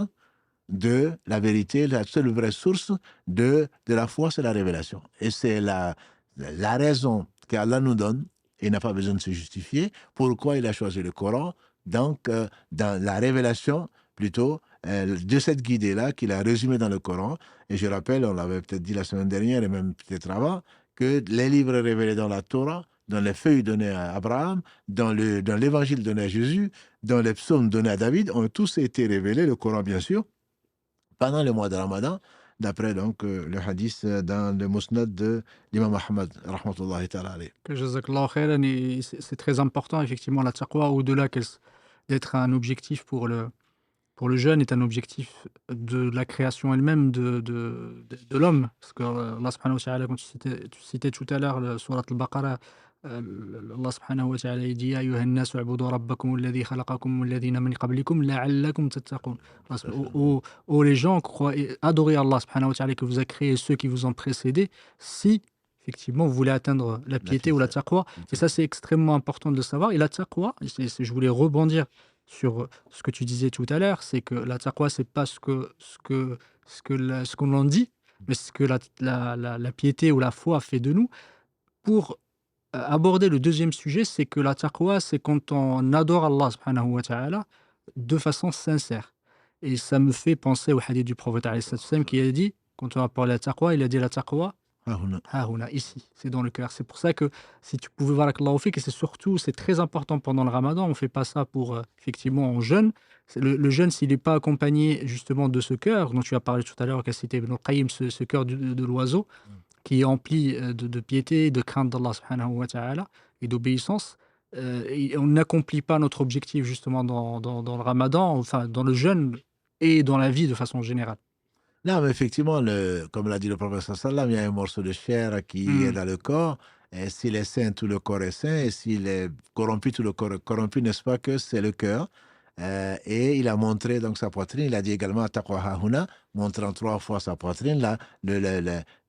de la vérité, la seule vraie source de la foi, c'est la révélation. Et c'est la raison qu'Allah nous donne, et il n'a pas besoin de se justifier, pourquoi il a choisi le Coran, donc dans la révélation plutôt, de cette guidée-là qu'il a résumé dans le Coran. Et je rappelle, on l'avait peut-être dit la semaine dernière et même peut-être avant, que les livres révélés dans la Torah, dans les feuilles données à Abraham, dans l'évangile donné à Jésus, dans les psaumes donnés à David, ont tous été révélés, le Coran bien sûr, pendant le mois de Ramadan, d'après donc le hadith dans le Musnad de l'imam Ahmad, rahmatullahi ta'ala alayh. Jazakallah khairan, et c'est très important, effectivement, la taqwa, au-delà d'être un objectif pour le jeune, est un objectif de la création elle-même de l'homme. Parce que Allah subhanahu wa ta'ala, quand tu citais tout à l'heure, surat al-Baqarah, Allah subhanahu wa ta'ala il dit: Ya ayyuhan nasu u'budu rabbakum alladhi khalaqakum walladhina min qablikum la'allakum tattaqun. Ô les gens, adorez Allah subhanahu wa ta'ala qui vous a créé, ceux qui vous ont précédés, si effectivement vous voulez atteindre la piété ou la taqwa. Et ça, c'est extrêmement important de le savoir. Et la taqwa, je voulais rebondir sur ce que tu disais tout à l'heure, c'est que la taqwa, c'est pas ce qu'on en dit, mais ce que la piété ou la foi fait de nous. Pour aborder le deuxième sujet, c'est que la taqwa, c'est quand on adore Allah subhanahu wa ta'ala de façon sincère. Et ça me fait penser au hadith du prophète alayhi salam qui a dit, quand on a parlé de la taqwa, il a dit la taqwa ici, c'est dans le cœur. C'est pour ça que si tu pouvais voir avec Allah, que c'est très important pendant le Ramadan. On ne fait pas ça pour effectivement en jeûne. Le jeûne, s'il n'est pas accompagné justement de ce cœur dont tu as parlé tout à l'heure, qu'a cité Ibn al-Qayyim, ce cœur de l'oiseau qui est empli de piété, de crainte d'Allah subhanahu wa ta'ala et d'obéissance. Et on n'accomplit pas notre objectif justement dans le Ramadan, enfin dans le jeûne et dans la vie de façon générale. Non, mais effectivement, comme l'a dit le prophète sallam, il y a un morceau de chair qui est dans le corps. Et s'il est sain, tout le corps est sain. Et s'il est corrompu, tout le corps est corrompu, n'est-ce pas que c'est le cœur. Et il a montré donc sa poitrine. Il a dit également taqwa hahuna, montrant 3 fois sa poitrine.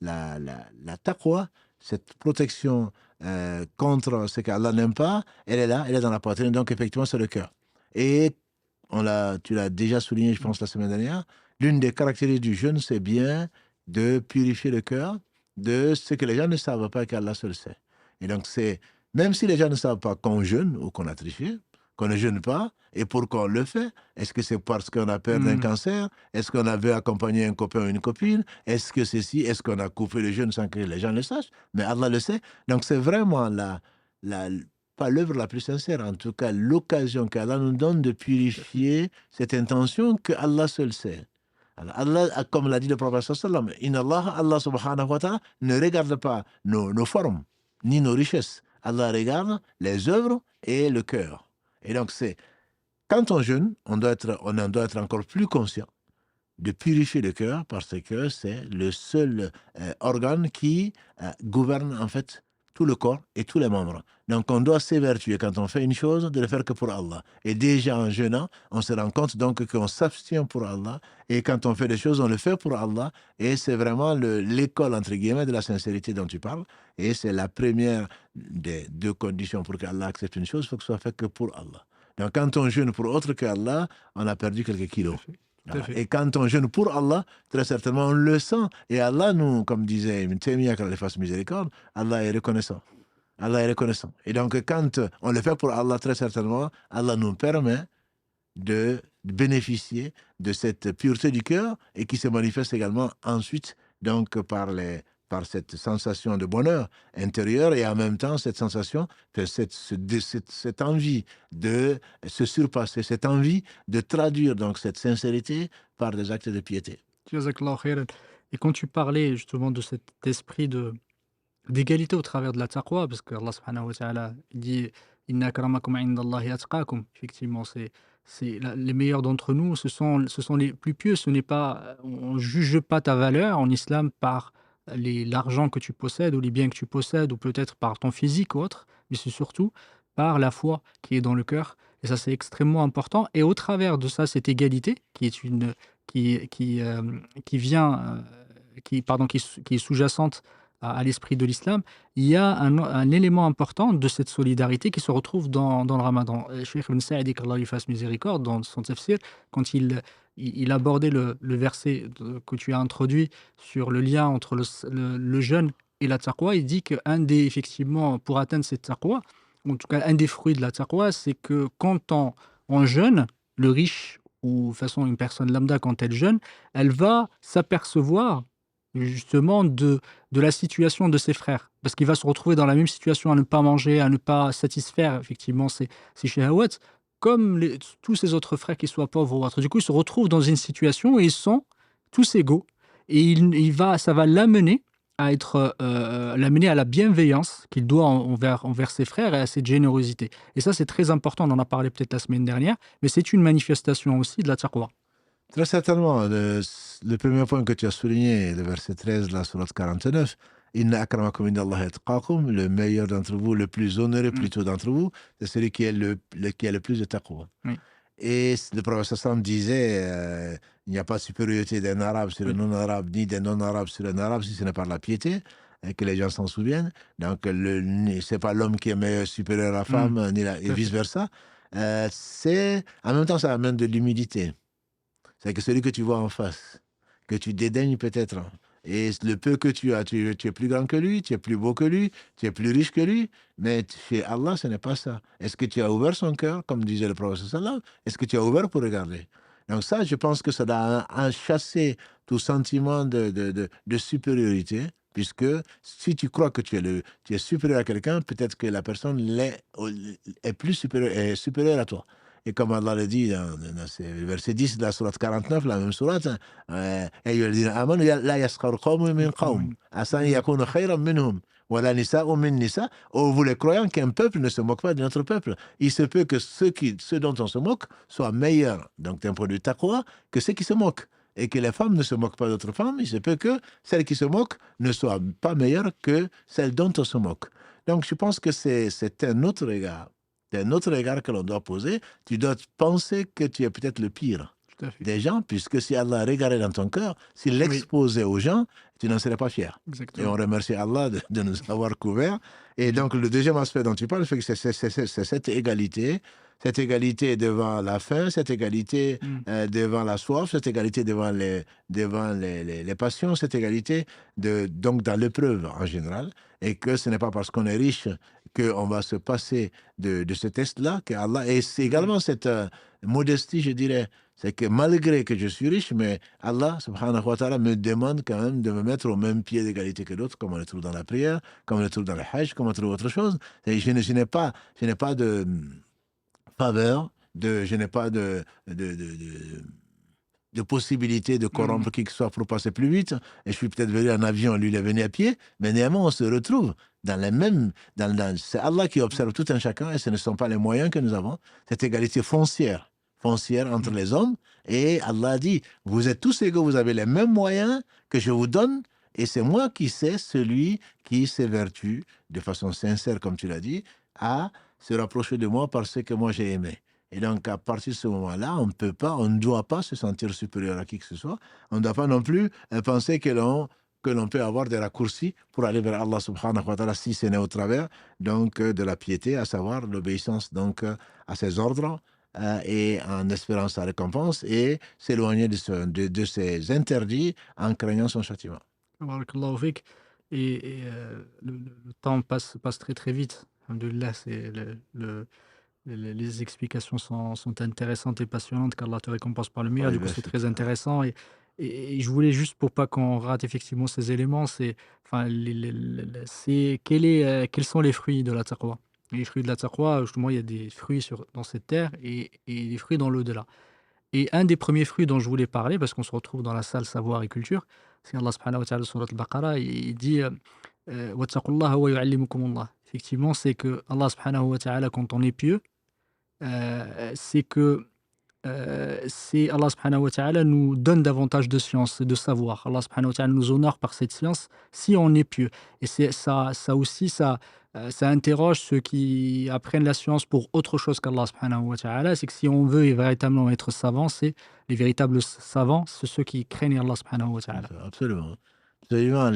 La taqwa, cette protection contre ce qu'Allah n'aime pas, elle est là, elle est dans la poitrine. Donc effectivement, c'est le cœur. Et tu l'as déjà souligné, je pense, la semaine dernière. L'une des caractéristiques du jeûne, c'est bien de purifier le cœur de ce que les gens ne savent pas qu'Allah seul sait. Et donc, même si les gens ne savent pas qu'on jeûne ou qu'on a triché, qu'on ne jeûne pas, et pourquoi on le fait? Est-ce que c'est parce qu'on a peur d'un cancer? Est-ce qu'on avait accompagné un copain ou une copine? Est-ce que ceci? Est-ce qu'on a coupé le jeûne sans que les gens le sachent? Mais Allah le sait. Donc, c'est vraiment pas l'œuvre la plus sincère, en tout cas, l'occasion qu'Allah nous donne de purifier cette intention que Allah seul sait. Alors Allah, comme l'a dit le prophète sallallahu alayhi wa sallam, Allah subhanahu wa ta'ala ne regarde pas nos formes, ni nos richesses. Allah regarde les œuvres et le cœur. Et donc, quand on jeûne, on en doit être encore plus conscient de purifier le cœur parce que c'est le seul organe qui gouverne en fait tout le corps et tous les membres. Donc on doit s'évertuer quand on fait une chose de le faire que pour Allah. Et déjà en jeûnant, on se rend compte donc qu'on s'abstient pour Allah. Et quand on fait des choses, on le fait pour Allah. Et c'est vraiment l'école, entre guillemets, de la sincérité dont tu parles. Et c'est la première des deux conditions pour qu'Allah accepte une chose, il faut que ce soit fait que pour Allah. Donc quand on jeûne pour autre que Allah, on a perdu quelques kilos. Voilà. Et quand on jeûne pour Allah, très certainement on le sent. Et Allah, nous, comme disait Ibn Taymiyyah, qu'Allah fasse miséricorde, Allah est reconnaissant. Allah est reconnaissant. Et donc quand on le fait pour Allah, très certainement, Allah nous permet de bénéficier de cette pureté du cœur et qui se manifeste également ensuite donc par cette sensation de bonheur intérieur et en même temps cette sensation, cette envie de se surpasser, cette envie de traduire donc cette sincérité par des actes de piété. Jazakallahu khairan. Et quand tu parlais justement de cet esprit d'égalité au travers de la taqwa, parce que Allah subhanahu wa ta'ala dit Inna akramakum indallahi atqakum. Effectivement, les meilleurs d'entre nous, ce sont les plus pieux. Ce n'est pas, on ne juge pas ta valeur en islam par l'argent que tu possèdes ou les biens que tu possèdes ou peut-être par ton physique ou autre, mais c'est surtout par la foi qui est dans le cœur. Et ça, c'est extrêmement important. Et au travers de ça, cette égalité qui est qui vient, qui est sous-jacente à l'esprit de l'islam, il y a un élément important de cette solidarité qui se retrouve dans le Ramadan. Cheikh Ibn Sa'di, qu'Allah lui fasse miséricorde, dans son tafsir, quand il abordait le verset que tu as introduit sur le lien entre le jeûne et la taqwa, il dit effectivement, pour atteindre cette taqwa, en tout cas, un des fruits de la taqwa, c'est que quand on jeûne, le riche ou de toute façon une personne lambda, quand elle jeûne, elle va s'apercevoir justement de la situation de ses frères. Parce qu'il va se retrouver dans la même situation à ne pas manger, à ne pas satisfaire effectivement ses shahawats, comme tous ses autres frères, qu'ils soient pauvres ou autres. Du coup, il se retrouve dans une situation où ils sont tous égaux. Et ça va l'amener l'amener à la bienveillance qu'il doit envers ses frères et à cette générosité. Et ça, c'est très important, on en a parlé peut-être la semaine dernière, mais c'est une manifestation aussi de la taqwa. Très certainement, le premier point que tu as souligné, le verset 13, la sourate 49, Inna akramakum indallahi atqakum, le meilleur d'entre vous, le plus honoré plutôt d'entre vous, c'est celui qui a le plus de taqwa. Oui. Et le prophète sallam disait, il n'y a pas de supériorité d'un arabe sur un non-arabe, ni d'un non-arabe sur un arabe, si ce n'est par la piété, et que les gens s'en souviennent. Donc, c'est pas l'homme qui est meilleur, supérieur à la femme, et vice-versa. En même temps, ça amène de l'humilité. C'est que celui que tu vois en face, que tu dédaignes peut-être, et le peu que tu as, tu es plus grand que lui, tu es plus beau que lui, tu es plus riche que lui, mais chez Allah, ce n'est pas ça. Est-ce que tu as ouvert son cœur, comme disait le prophète sallallahu? Est-ce que tu as ouvert pour regarder? Donc ça, je pense que ça doit chasser tout sentiment de supériorité, puisque si tu crois que tu es supérieur à quelqu'un, peut-être que la personne est plus supérieure à toi. Et comme Allah le dit dans le verset 10 de la sourate 49, la même sourate, oh, vous les croyants, qu'un peuple ne se moque pas de notre peuple. Il se peut que ceux dont on se moque soient meilleurs, donc d'un point de vue taqwa, que ceux qui se moquent. Et que les femmes ne se moquent pas d'autres femmes, il se peut que celles qui se moquent ne soient pas meilleures que celles dont on se moque. Donc je pense que c'est un autre regard. C'est un autre regard que l'on doit poser. Tu dois penser que tu es peut-être le pire des gens, puisque si Allah regardait dans ton cœur, s'il l'exposait aux gens, tu n'en serais pas fier. Exactement. Et on remercie Allah de nous avoir couverts. Et donc, le deuxième aspect dont tu parles, c'est cette égalité devant la faim, cette égalité devant la soif, cette égalité devant les passions, cette égalité donc dans l'épreuve en général, et que ce n'est pas parce qu'on est riche qu'on va se passer de ce test-là, que Allah, et c'est également cette modestie, je dirais, c'est que malgré que je suis riche, mais Allah, subhanahu wa ta'ala, me demande quand même de me mettre au même pied d'égalité que d'autres, comme on le trouve dans la prière, comme on le trouve dans le hajj, comme on trouve autre chose. Et je n'ai pas de faveur, je n'ai pas de possibilité de corrompre qui que ce soit pour passer plus vite. Et je suis peut-être venu en avion, lui il est venu à pied, mais néanmoins on se retrouve dans les mêmes... c'est Allah qui observe tout un chacun, et ce ne sont pas les moyens que nous avons. Cette égalité foncière entre les hommes, et Allah dit, vous êtes tous égaux, vous avez les mêmes moyens que je vous donne, Et c'est moi qui sais celui qui s'évertue de façon sincère, comme tu l'as dit, à se rapprocher de moi parce que moi j'ai aimé. Et donc, à partir de ce moment-là, on ne doit pas se sentir supérieur à qui que ce soit. On ne doit pas non plus penser que l'on peut avoir des raccourcis pour aller vers Allah subhanahu wa ta'ala si ce n'est au travers donc, de la piété, à savoir l'obéissance donc, à ses ordres et en espérant sa récompense et s'éloigner de ses interdits en craignant son châtiment. Barakallahu fik. Le temps passe très très vite. Alhamdoulilah, les explications sont intéressantes et passionnantes, qu'Allah te récompense par le meilleur. Oui, Du coup, c'est merci. très intéressant. Et je voulais juste, pour pas qu'on rate effectivement ces éléments, enfin, quels sont les fruits de la taqwa? Les fruits de la taqwa, justement, il y a des fruits dans cette terre et des fruits dans l'au-delà. Et un des premiers fruits dont je voulais parler, parce qu'on se retrouve dans la salle savoir et culture, c'est Allah subhanahu wa ta'ala, surat al-Baqarah, il dit Wattaqullaha wa yu'allimukumullah. Effectivement, c'est que Allah subhanahu wa ta'ala, quand on est pieux, c'est que c'est Allah subhanahu wa ta'ala nous donne davantage de science et de savoir. Allah subhanahu wa ta'ala nous honore par cette science si on est pieux. Et ça aussi, ça interroge ceux qui apprennent la science pour autre chose qu'Allah subhanahu wa ta'ala. C'est que si on veut véritablement être savant, c'est les véritables savants, c'est ceux qui craignent Allah subhanahu wa C'est ta'ala. ça, absolument. Absolument.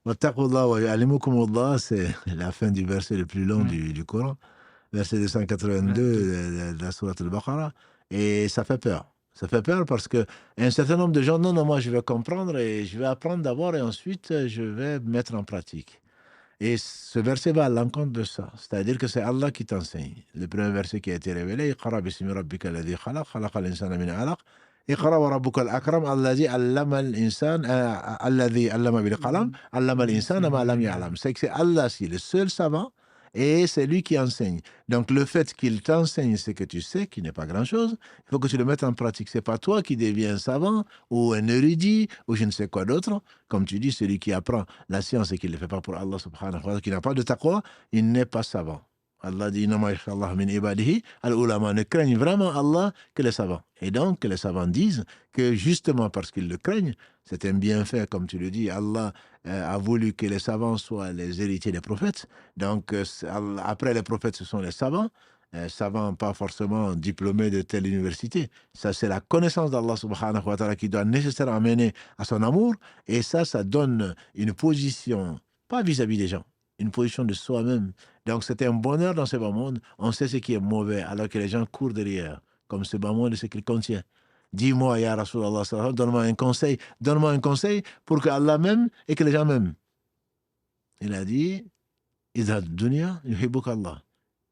Wattaqullah wa yu'allimukumullah, c'est la fin du verset le plus long Ouais, du Coran, verset ouais, 282 de la sourate al-Baqarah. Et ça fait peur. Ça fait peur parce que un certain nombre de gens, non, non, moi je vais comprendre et je vais apprendre d'abord et ensuite je vais mettre en pratique. Et ce verset va à l'encontre de ça. C'est-à-dire que c'est Allah qui t'enseigne. Le premier verset qui a été révélé, Iqra bismi rabbika alladhi khalaq, khalaqa al-insana min alaq. Iqra wa rabbuka al-akram, alladhi allama al-insan, alladhi allama bil qalam, allama al-insana ma lam ya'lam. C'est que c'est Allah, c'est le seul savant, et c'est lui qui enseigne. Donc le fait qu'il t'enseigne ce que tu sais, qui n'est pas grand-chose, il faut que tu le mettes en pratique. C'est pas toi qui deviens savant, ou un érudit, ou je ne sais quoi d'autre. Comme tu dis, celui qui apprend la science et qui ne le fait pas pour Allah subhanahu wa ta'ala, qui n'a pas de taqwa, il n'est pas savant. Allah dit, Innama yakhsha Allah min ibadihi al-ulama, ne craignent vraiment Allah que les savants. Et donc, que les savants disent que justement parce qu'ils le craignent, c'est un bienfait, comme tu le dis, Allah a voulu que les savants soient les héritiers des prophètes. Donc, après les prophètes, ce sont les savants. Savants, pas forcément diplômés de telle université. Ça, c'est la connaissance d'Allah subhanahu wa ta'ala qui doit nécessairement mener à son amour. Et ça donne une position, pas vis-à-vis des gens, une position de soi-même. Donc, c'est un bonheur dans ce bas monde. On sait ce qui est mauvais, alors que les gens courent derrière, comme ce bas monde et ce qu'il contient. Dis-moi, Ya Rasulallah, donne-moi un conseil pour que Allah m'aime et que les gens m'aiment. Il a dit, Idha dunya yuhibbuk Allah.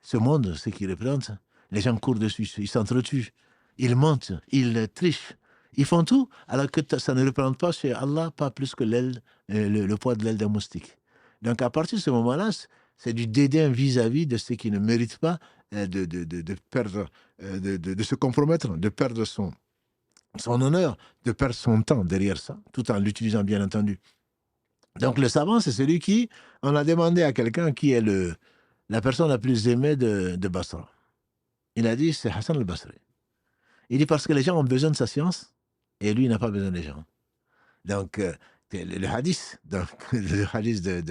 Ce monde, ce qu'il représente, les gens courent dessus, ils s'entretuent, ils mentent, ils trichent, ils font tout, alors que ça ne représente pas chez Allah pas plus que l'aile, le poids de l'aile d'un moustique. Donc à partir de ce moment-là, c'est du dédain vis-à-vis de ceux qui ne méritent pas de perdre, de se compromettre, de perdre son honneur, de perdre son temps derrière ça, tout en l'utilisant bien entendu. Donc le savant, c'est celui qui, on a demandé à quelqu'un qui est la personne la plus aimée de Basra. Il a dit, c'est Hassan al-Basri. Il dit, parce que les gens ont besoin de sa science, et lui, il n'a pas besoin des gens. Donc, le hadith, donc, le hadith de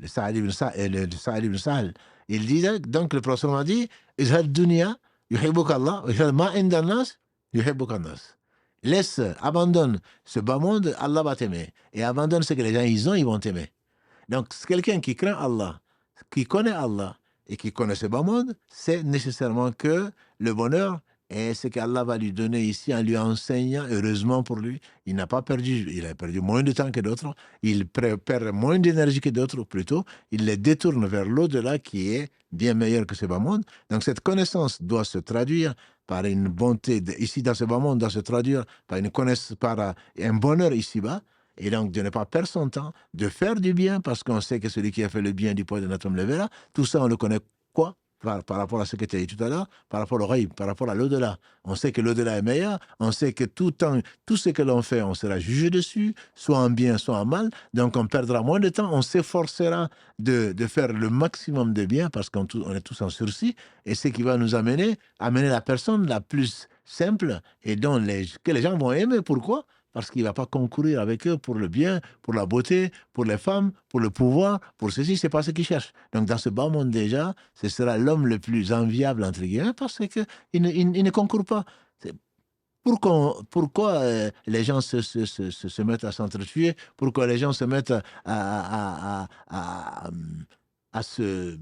Sa'ad ibn Sa'al, il disait, donc le prophète m'a dit, Izhad dunya, yuhibbuk Allah, Izhad ma indan nas, yuhibbuk nas. Laisse, abandonne ce bas monde, Allah va t'aimer. Et abandonne ce que les gens ils ont, ils vont t'aimer. Donc, quelqu'un qui craint Allah, qui connaît Allah et qui connaît ce bas monde, c'est nécessairement que le bonheur est ce qu'Allah va lui donner ici en lui enseignant. Heureusement pour lui, il n'a pas perdu, il a perdu moins de temps que d'autres, il perd moins d'énergie que d'autres, plutôt, il les détourne vers l'au-delà qui est bien meilleur que ce bas monde. Donc cette connaissance doit se traduire par une bonté, ici dans ce bas monde, doit se traduire par une connaissance, par un bonheur ici-bas. Et donc, de ne pas perdre son temps, de faire du bien, parce qu'on sait que celui qui a fait le bien du poids d'un atome le verra. Tout ça, on le connaît quoi par rapport à ce que tu as dit tout à l'heure, par rapport au ghaib, par rapport à l'au-delà. On sait que l'au-delà est meilleur, on sait que tout ce que l'on fait, on sera jugé dessus, soit en bien, soit en mal. Donc, on perdra moins de temps, on s'efforcera de faire le maximum de bien, parce qu'on est tous en sursis, et ce qui va nous amener la personne la plus simple et que les gens vont aimer. Pourquoi ? parce qu'il ne va pas concourir avec eux pour le bien, pour la beauté, pour les femmes, pour le pouvoir, pour ceci, c'est pas ce qu'il cherche. Donc dans ce bas monde déjà, ce sera l'homme le plus enviable, entre guillemets, parce qu'il ne concourt pas. Pourquoi les gens se mettent à s'entretuer? Pourquoi les gens se mettent à se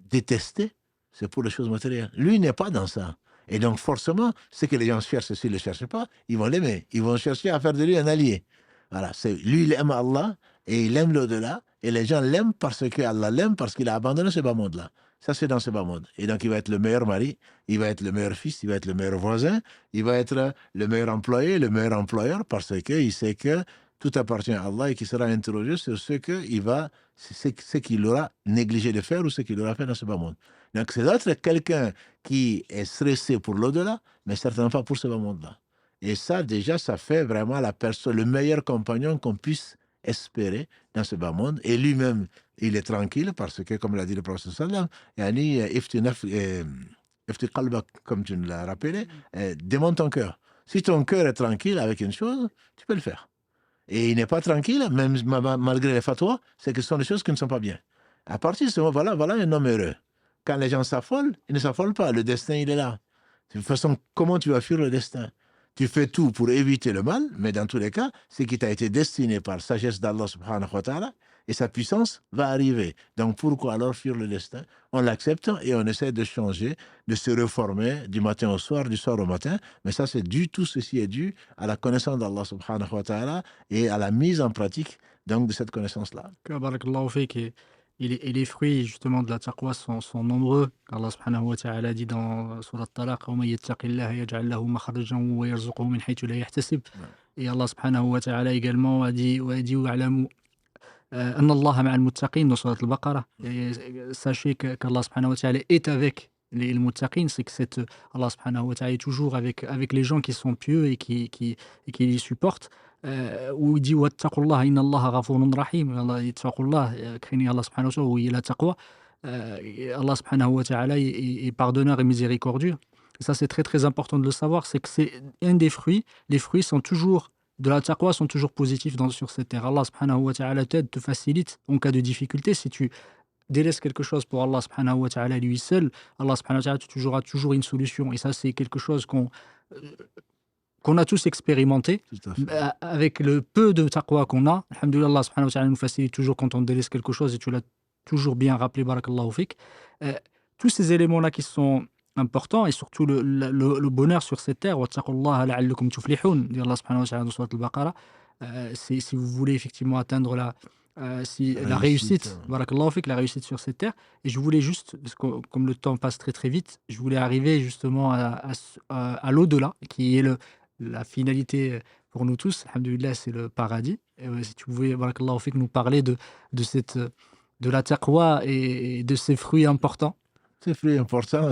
détester? C'est pour les choses matérielles. Lui n'est pas dans ça. Et donc forcément, ce que les gens cherchent, s'ils ne le cherchent pas, ils vont l'aimer. Ils vont chercher à faire de lui un allié. Voilà, lui, il aime Allah et il aime l'au-delà. Et les gens l'aiment parce qu'Allah l'aime, parce qu'il a abandonné ce bas monde-là. Ça, c'est dans ce bas monde. Et donc, il va être le meilleur mari, il va être le meilleur fils, il va être le meilleur voisin, il va être le meilleur employé, le meilleur employeur, parce qu'il sait que tout appartient à Allah et qu'il sera interrogé sur ce qu'il aura négligé de faire ou ce qu'il aura fait dans ce bas monde. Donc, c'est d'être quelqu'un qui est stressé pour l'au-delà, mais certainement pas pour ce bas monde-là. Et ça, déjà, ça fait vraiment le meilleur compagnon qu'on puisse espérer dans ce bas monde. Et lui-même, il est tranquille parce que, comme l'a dit le prophète sallam, yani, ifti qalbak, comme tu nous l'as rappelé, démonte ton cœur. Si ton cœur est tranquille avec une chose, tu peux le faire. Et il n'est pas tranquille, même malgré les fatwas, c'est que ce sont des choses qui ne sont pas bien. À partir de ce moment, voilà un homme heureux. Quand les gens s'affolent, ils ne s'affolent pas. Le destin, il est là. De toute façon, comment tu vas fuir le destin? Tu fais tout pour éviter le mal, mais dans tous les cas, ce qui t'a été destiné par sagesse d'Allah subhanahu wa ta'ala, et sa puissance va arriver. Donc pourquoi alors fuir le destin? On l'accepte et on essaie de changer, de se reformer du matin au soir, du soir au matin. Mais ça, tout ceci est dû à la connaissance d'Allah subhanahu wa ta'ala et à la mise en pratique donc de cette connaissance-là. Barakallahu fik. Et les fruits justement de la taqwa sont nombreux. Allah subhanahu wa ta'ala dit dans Surat Talaq: وَمَن يَتَّقِ اللَّهَ يَجْعَل لَهُ مَخْرَجًا وَيَرْزُقْهُ مِنْ حَيْثُ لَا يَحْتَسِبُ. Et Allah subhanahu wa ta'ala également a dit وَاعْلَمُوا أَنَّ اللَّهَ مَعَ الْمُتَّقِينَ dans Surat Al-Baqarah. Sachez qu'Allah subhanahu wa ta'ala est avec les muttaqin, c'est que Allah subhanahu wa ta'ala est toujours avec les gens qui sont pieux et qui les supportent. Où il dit wattaqullaha inna Allaha ghafurun rahim. Allah ittaqullah, craignez Allah subhanahu wa ta'ala, où il y a la taqwa. Allah subhanahu wa ta'ala est pardonneur et miséricordieux. Et ça, c'est très très important de le savoir, c'est que c'est un des fruits. Les fruits sont toujours de la taqwa, sont toujours positifs sur cette terre. Allah subhanahu wa ta'ala t'aide, te facilite en cas de difficulté. Si tu délaisses quelque chose pour Allah subhanahu wa ta'ala lui seul, Allah subhanahu wa ta'ala aura toujours une solution. Et ça, c'est quelque chose qu'on a tous expérimenté. Avec le peu de taqwa qu'on a. Alhamdoulilah, Allah subhanahu wa ta'ala nous facilite toujours quand on délaisse quelque chose, et tu l'as toujours bien rappelé, barakallahu fik. Tous ces éléments-là qui sont importants, et surtout le bonheur sur cette terre, wattaqullaha la'allakum tuflihun, dit Allah subhanahu wa ta'ala dans Surat Al-Baqarah. Si vous voulez effectivement atteindre la réussite, barakallahu fik, la réussite sur cette terre. Et je voulais juste, parce que comme le temps passe très très vite, je voulais arriver justement à l'au-delà, qui est la finalité pour nous tous. Alhamdulillah, c'est le paradis. Et si tu pouvais, barakallahu fik, nous parler de la taqwa et de ses fruits importants. Ces fruits importants,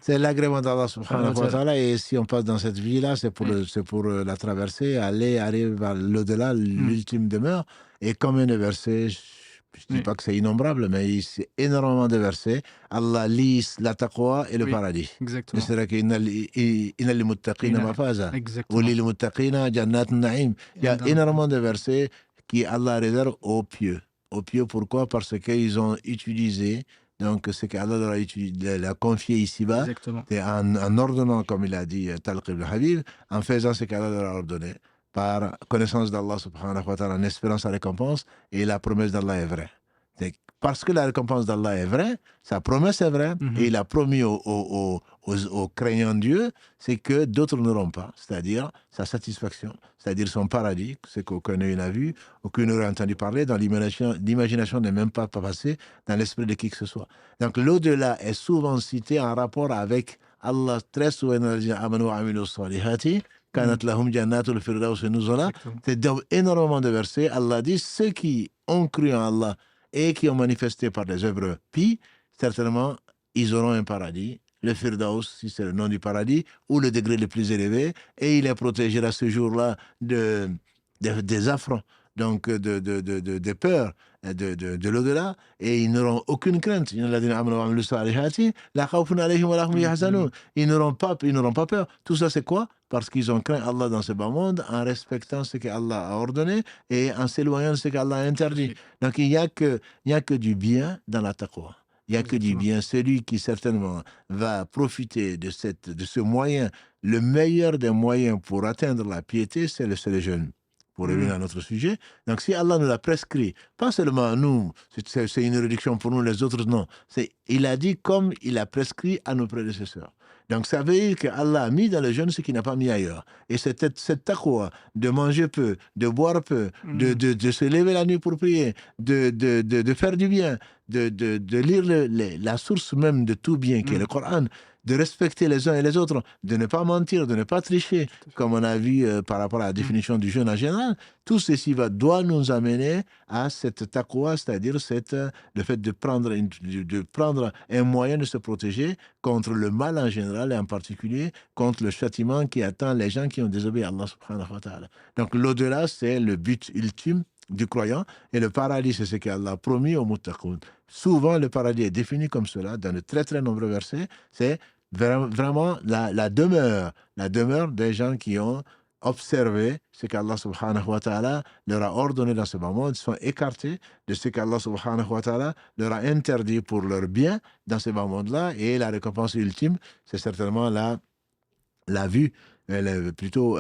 c'est l'agrément d'Allah subhanahu wa ta'ala. Et si on passe dans cette vie-là, c'est pour la traverser, arriver vers l'au-delà, l'ultime demeure. Et combien de versets, je ne dis pas que c'est innombrable, mais c'est énormément de versets. Allah lit la taqwa et le paradis. Exactement. C'est-à-dire qu'il y a muttaqina mafaza, ou lil muttaqina jannat na'im. Il y a énormément de versets qui Allah réserve aux pieux. Aux pieux, pourquoi? Parce qu'ils ont utilisé donc ce qu'Allah l'a confié ici-bas, en ordonnant, comme il a dit Talq ibn Habib, en faisant ce qu'Allah leur a ordonné, par connaissance d'Allah subhanahu wa ta'ala, en espérant sa récompense, et la promesse d'Allah est vraie. Parce que la récompense d'Allah est vraie, sa promesse est vraie, et il a promis aux craignants Dieu, c'est que d'autres n'auront pas, c'est-à-dire sa satisfaction, c'est-à-dire son paradis, ce qu'aucun œil n'a vu, aucun n'aurait entendu parler, dans l'imagination n'est même pas passé dans l'esprit de qui que ce soit. Donc l'au-delà est souvent cité en rapport avec Allah, très souvent, amanu wa amilu salihati, kanat lahum jannatul firdaus nuzula. C'est énormément de versets. Allah dit, ceux qui ont cru en Allah et qui ont manifesté par des œuvres pies, certainement, ils auront un paradis, le Firdaus, si c'est le nom du paradis, ou le degré le plus élevé, et il les protégera ce jour-là des affronts, donc de peurs, de l'au-delà, et ils n'auront aucune crainte. Ils n'auront pas peur. Tout ça, c'est quoi? parce qu'ils ont craint Allah dans ce bas monde en respectant ce qu'Allah a ordonné et en s'éloignant de ce qu'Allah a interdit. Donc il n'y a que du bien dans la taqwa. Il n'y a que du bien. Celui qui certainement va profiter de ce moyen, le meilleur des moyens pour atteindre la piété, c'est le jeûne. Pour revenir à notre sujet. Donc, si Allah nous l'a prescrit, pas seulement nous, c'est une réduction pour nous, les autres, non. Il a dit comme il a prescrit à nos prédécesseurs. Donc, ça veut dire qu'Allah a mis dans le jeûne ce qu'il n'a pas mis ailleurs. Et cette taqwa de manger peu, de boire peu, de se lever la nuit pour prier, de faire du bien, de lire la source même de tout bien, qui est le Coran, de respecter les uns et les autres, de ne pas mentir, de ne pas tricher, comme on a vu par rapport à la définition du jeûne en général. Tout ceci doit nous amener à cette taqwa, c'est-à-dire le fait de prendre un moyen de se protéger contre le mal en général et en particulier contre le châtiment qui attend les gens qui ont désobéi à Allah subhanahu wa ta'ala. Donc l'au-delà, c'est le but ultime du croyant, et le paradis, c'est ce qu'Allah a promis aux muttaqoun. Souvent, le paradis est défini comme cela, dans de très très nombreux versets, c'est vraiment la demeure des gens qui ont observé ce qu'Allah subhanahu wa ta'ala leur a ordonné dans ce moment, ils sont écartés de ce qu'Allah subhanahu wa ta'ala leur a interdit pour leur bien dans ce moment-là, et la récompense ultime, c'est certainement la vue, plutôt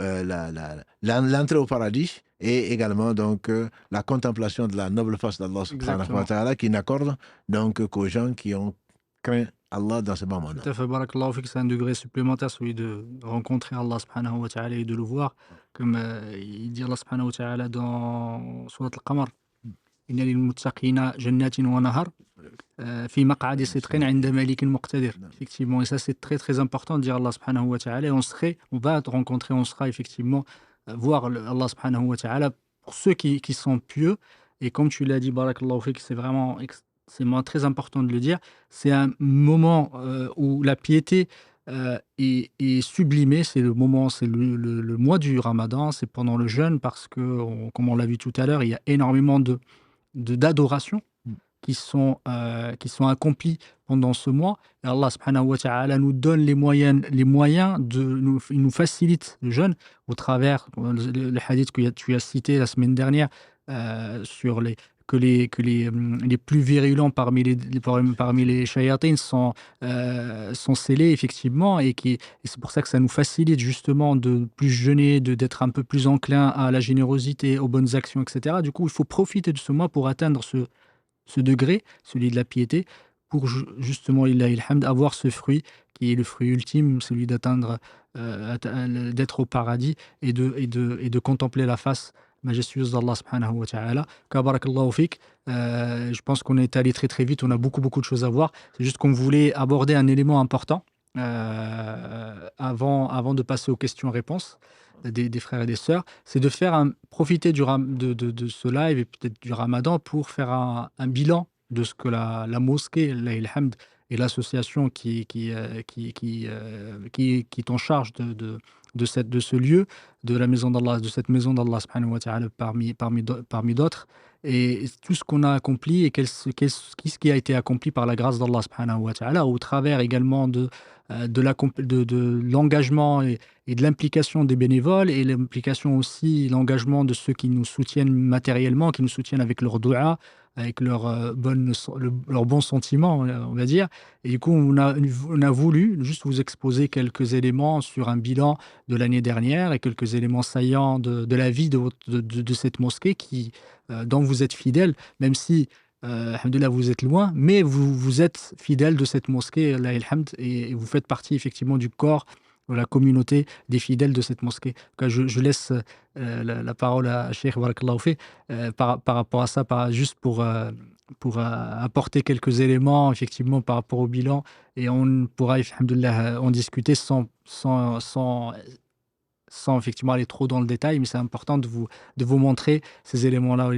l'entrée au paradis, et également donc la contemplation de la noble face d'Allah subhanahu wa ta'ala, qui n'accorde donc qu'aux gens qui ont craint Allah dans ce moment-là. Tout à fait, barakallahu fik, c'est un degré supplémentaire, celui de rencontrer Allah subhanahu wa ta'ala et de le voir, comme il dit Allah subhanahu wa ta'ala dans Surat al-Qamar, inna lil muttaqina jannatin wa nahar fi maq'adi sidqin 'inda malikin muqtadir. Effectivement, et ça c'est très très important de dire Allah subhanahu wa ta'ala, et on va rencontrer, on sera effectivement voir Allah subhanahu wa ta'ala pour ceux qui sont pieux. Et comme tu l'as dit, barakallahu fik, c'est vraiment très important de le dire, c'est un moment où la piété est sublimée. C'est le moment, c'est le mois du Ramadan, c'est pendant le jeûne, parce que, comme on l'a vu tout à l'heure, il y a énormément d'adorations qui sont accomplies pendant ce mois. Et Allah subhanahu wa ta'ala nous donne les moyens il nous facilite le jeûne au travers le hadith que tu as cité la semaine dernière sur que les plus virulents parmi les shayatins sont scellés, effectivement, et c'est pour ça que ça nous facilite justement de plus jeûner, d'être un peu plus enclin à la générosité, aux bonnes actions, etc. Du coup, il faut profiter de ce mois pour atteindre ce degré, celui de la piété, pour justement, avoir ce fruit qui est le fruit ultime, celui d'atteindre, d'être au paradis et de contempler la face majestueuse d'Allah subhanahu wa ta'ala. Barakallahu fik. Je pense qu'on est allé très très vite, on a beaucoup de choses à voir. C'est juste qu'on voulait aborder un élément important avant de passer aux questions-réponses des frères et des sœurs, c'est de profiter de ce live et peut-être du Ramadan pour faire un bilan de ce que la mosquée, l'Hamd, et l'association qui est en charge de ce lieu, de la maison d'Allah, de cette maison d'Allah subhanahu wa ta'ala, parmi d'autres, et tout ce qu'on a accompli, et ce qui a été accompli par la grâce d'Allah subhanahu wa ta'ala, au travers également de l'engagement et de l'implication des bénévoles, et l'engagement de ceux qui nous soutiennent matériellement, qui nous soutiennent avec leur dua, avec leur bon sentiment, on va dire. Et du coup, on a voulu juste vous exposer quelques éléments sur un bilan de l'année dernière et quelques éléments saillants de la vie de cette mosquée dont vous êtes fidèles, même si alhamdoulilah, vous êtes loin, mais vous êtes fidèle de cette mosquée, et vous faites partie effectivement du corps, de la communauté des fidèles de cette mosquée. Donc, je laisse la parole à Cheikh Barakallahu fi par rapport à ça, juste pour apporter quelques éléments effectivement par rapport au bilan, et on pourra alhamdoulilah en discuter sans effectivement aller trop dans le détail, mais c'est important de vous montrer ces éléments-là.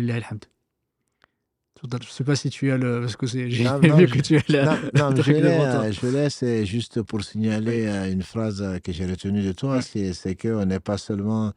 Je ne sais pas si tu as parce que j'ai vu que tu as Non, je laisse juste pour signaler une phrase que j'ai retenue de toi, c'est qu'on n'est pas seulement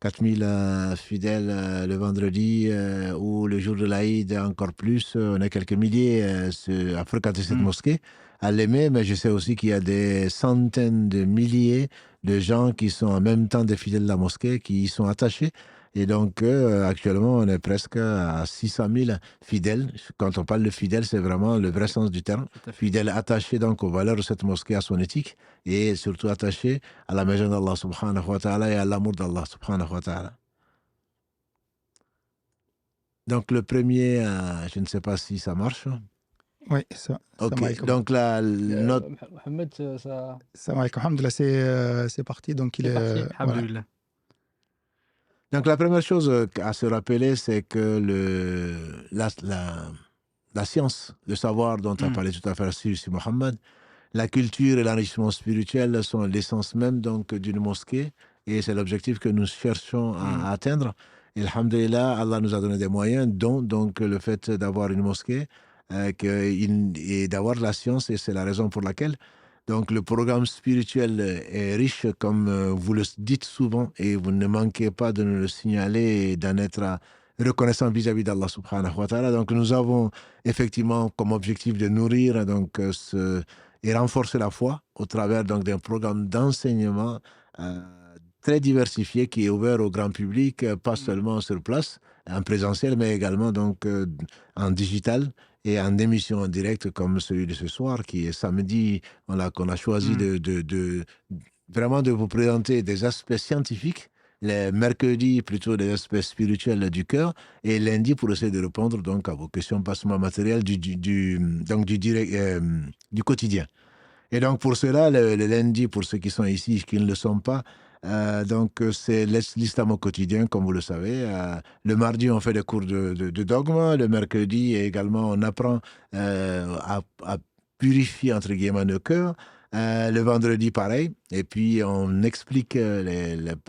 4000 fidèles le vendredi ou le jour de l'Aïd encore plus. On a quelques milliers à fréquenter cette mosquée, à l'aimer, mais je sais aussi qu'il y a des centaines de milliers de gens qui sont en même temps des fidèles de la mosquée, qui y sont attachés. Et donc, actuellement, on est presque à 600 000 fidèles. Quand on parle de fidèles, c'est vraiment le vrai sens du terme. Fidèles attachés donc aux valeurs de cette mosquée, à son éthique, et surtout attachés à la maison d'Allah subhanahu wa ta'ala et à l'amour d'Allah subhanahu wa ta'ala. Donc, le premier, je ne sais pas si ça marche. Oui, ça Ok, marche. donc la note. Mohamed, Ça marche. Alhamdoulilah, c'est parti. Donc, il c'est est. parti. Voilà. Alhamdoulilah. Donc, la première chose à se rappeler, c'est que la science, le savoir dont a parlé tout à l'heure si Mohammed, la culture et l'enrichissement spirituel sont l'essence même donc d'une mosquée, et c'est l'objectif que nous cherchons à atteindre. Et alhamdulillah, Allah nous a donné des moyens, dont donc le fait d'avoir une mosquée et d'avoir de la science, et c'est la raison pour laquelle donc le programme spirituel est riche, comme vous le dites souvent, et vous ne manquez pas de nous le signaler et d'en être reconnaissant vis-à-vis d'Allah subhanahu wa ta'ala. Donc nous avons effectivement comme objectif de nourrir donc et renforcer la foi au travers donc d'un programme d'enseignement très diversifié qui est ouvert au grand public, pas seulement sur place, en présentiel, mais également donc en digital et en émission en direct comme celui de ce soir qui est samedi, qu'on a choisi vraiment de vous présenter des aspects scientifiques, les mercredis plutôt des aspects spirituels du cœur, et lundi pour essayer de répondre donc à vos questions pas seulement matérielles du quotidien. Et donc pour cela, le lundi, pour ceux qui sont ici, qui ne le sont pas, donc c'est l'islam au quotidien, comme vous le savez. Le mardi, on fait des cours de dogme. Le mercredi, également, on apprend à purifier, entre guillemets, nos cœurs. Le vendredi, pareil. Et puis, on explique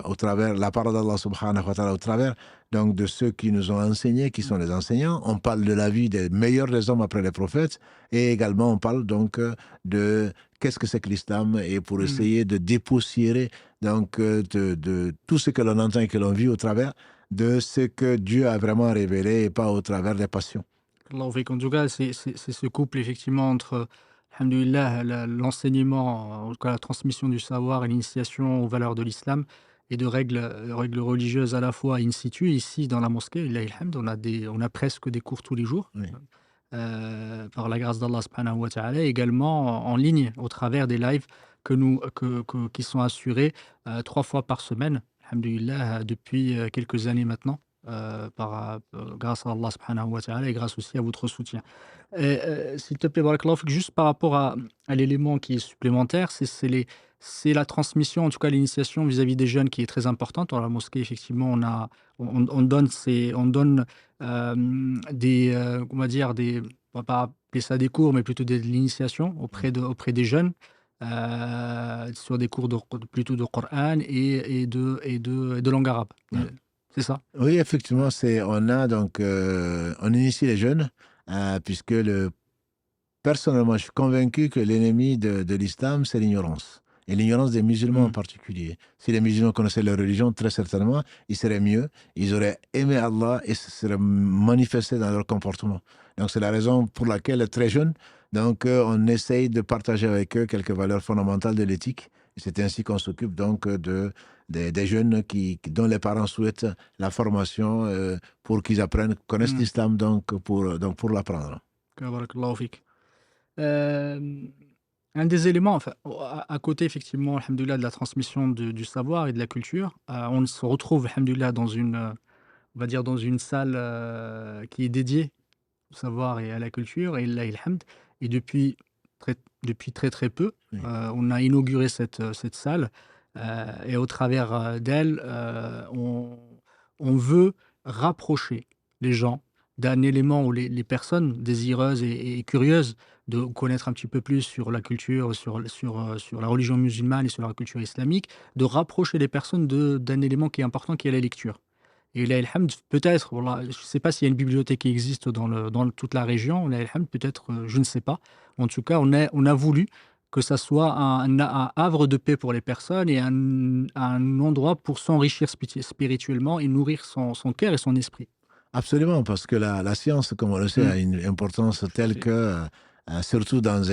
au travers la parole d'Allah subhanahu wa ta'ala, au travers donc, de ceux qui nous ont enseigné, qui sont les enseignants. On parle de la vie des meilleurs des hommes après les prophètes. Et également, on parle donc de qu'est-ce que c'est que l'islam, et pour essayer de dépoussiérer donc, de tout ce que l'on entend et que l'on vit au travers de ce que Dieu a vraiment révélé et pas au travers des passions. En tout cas, c'est ce couple effectivement entre alhamdoulilah, l'enseignement, en tout cas la transmission du savoir et l'initiation aux valeurs de l'islam et de règles religieuses à la fois in situ, ici dans la mosquée, on a presque des cours tous les jours. Oui. Par la grâce d'Allah subhanahu wa ta'ala, également en ligne au travers des lives qui sont assurés 3 fois par semaine, alhamdoulilah, depuis quelques années maintenant, grâce à Allah subhanahu wa ta'ala et grâce aussi à votre soutien. S'il te plaît, barakallahu fik, juste par rapport à l'élément qui est supplémentaire, c'est la transmission, en tout cas l'initiation vis-à-vis des jeunes qui est très importante. Dans la mosquée, effectivement, on donne on va dire on va pas appeler ça des cours, mais plutôt de l'initiation auprès des jeunes, sur des cours plutôt de Coran et de langue arabe. C'est ça? Oui, effectivement, on initie les jeunes, puisque personnellement, je suis convaincu que l'ennemi de l'islam, c'est l'ignorance. Et l'ignorance des musulmans en particulier. Si les musulmans connaissaient leur religion, très certainement, ils seraient mieux, ils auraient aimé Allah et ce serait manifesté dans leur comportement. Donc c'est la raison pour laquelle, très jeunes, donc, on essaye de partager avec eux quelques valeurs fondamentales de l'éthique. Et c'est ainsi qu'on s'occupe donc des jeunes dont les parents souhaitent la formation pour qu'ils connaissent l'islam donc pour l'apprendre. Barakallahu fik. Un des éléments, enfin, à côté effectivement, alhamdoulilah, de la transmission du savoir et de la culture, on se retrouve, alhamdoulilah, on va dire dans une salle qui est dédiée au savoir et à la culture, et là, alhamd, et depuis très très peu, on a inauguré cette salle, et au travers d'elle, on veut rapprocher les gens d'un élément où les personnes désireuses et curieuses de connaître un petit peu plus sur la culture, sur la religion musulmane et sur la culture islamique, de rapprocher les personnes d'un élément qui est important, qui est la lecture. Et là, alhamd, peut-être, voilà, je ne sais pas s'il y a une bibliothèque qui existe dans toute la région, là, alhamd, peut-être, je ne sais pas. En tout cas, on a voulu que ça soit un havre de paix pour les personnes et un endroit pour s'enrichir spirituellement et nourrir son cœur et son esprit. Absolument, parce que la science, comme on le sait, Mm. a une importance telle Fait. que, surtout dans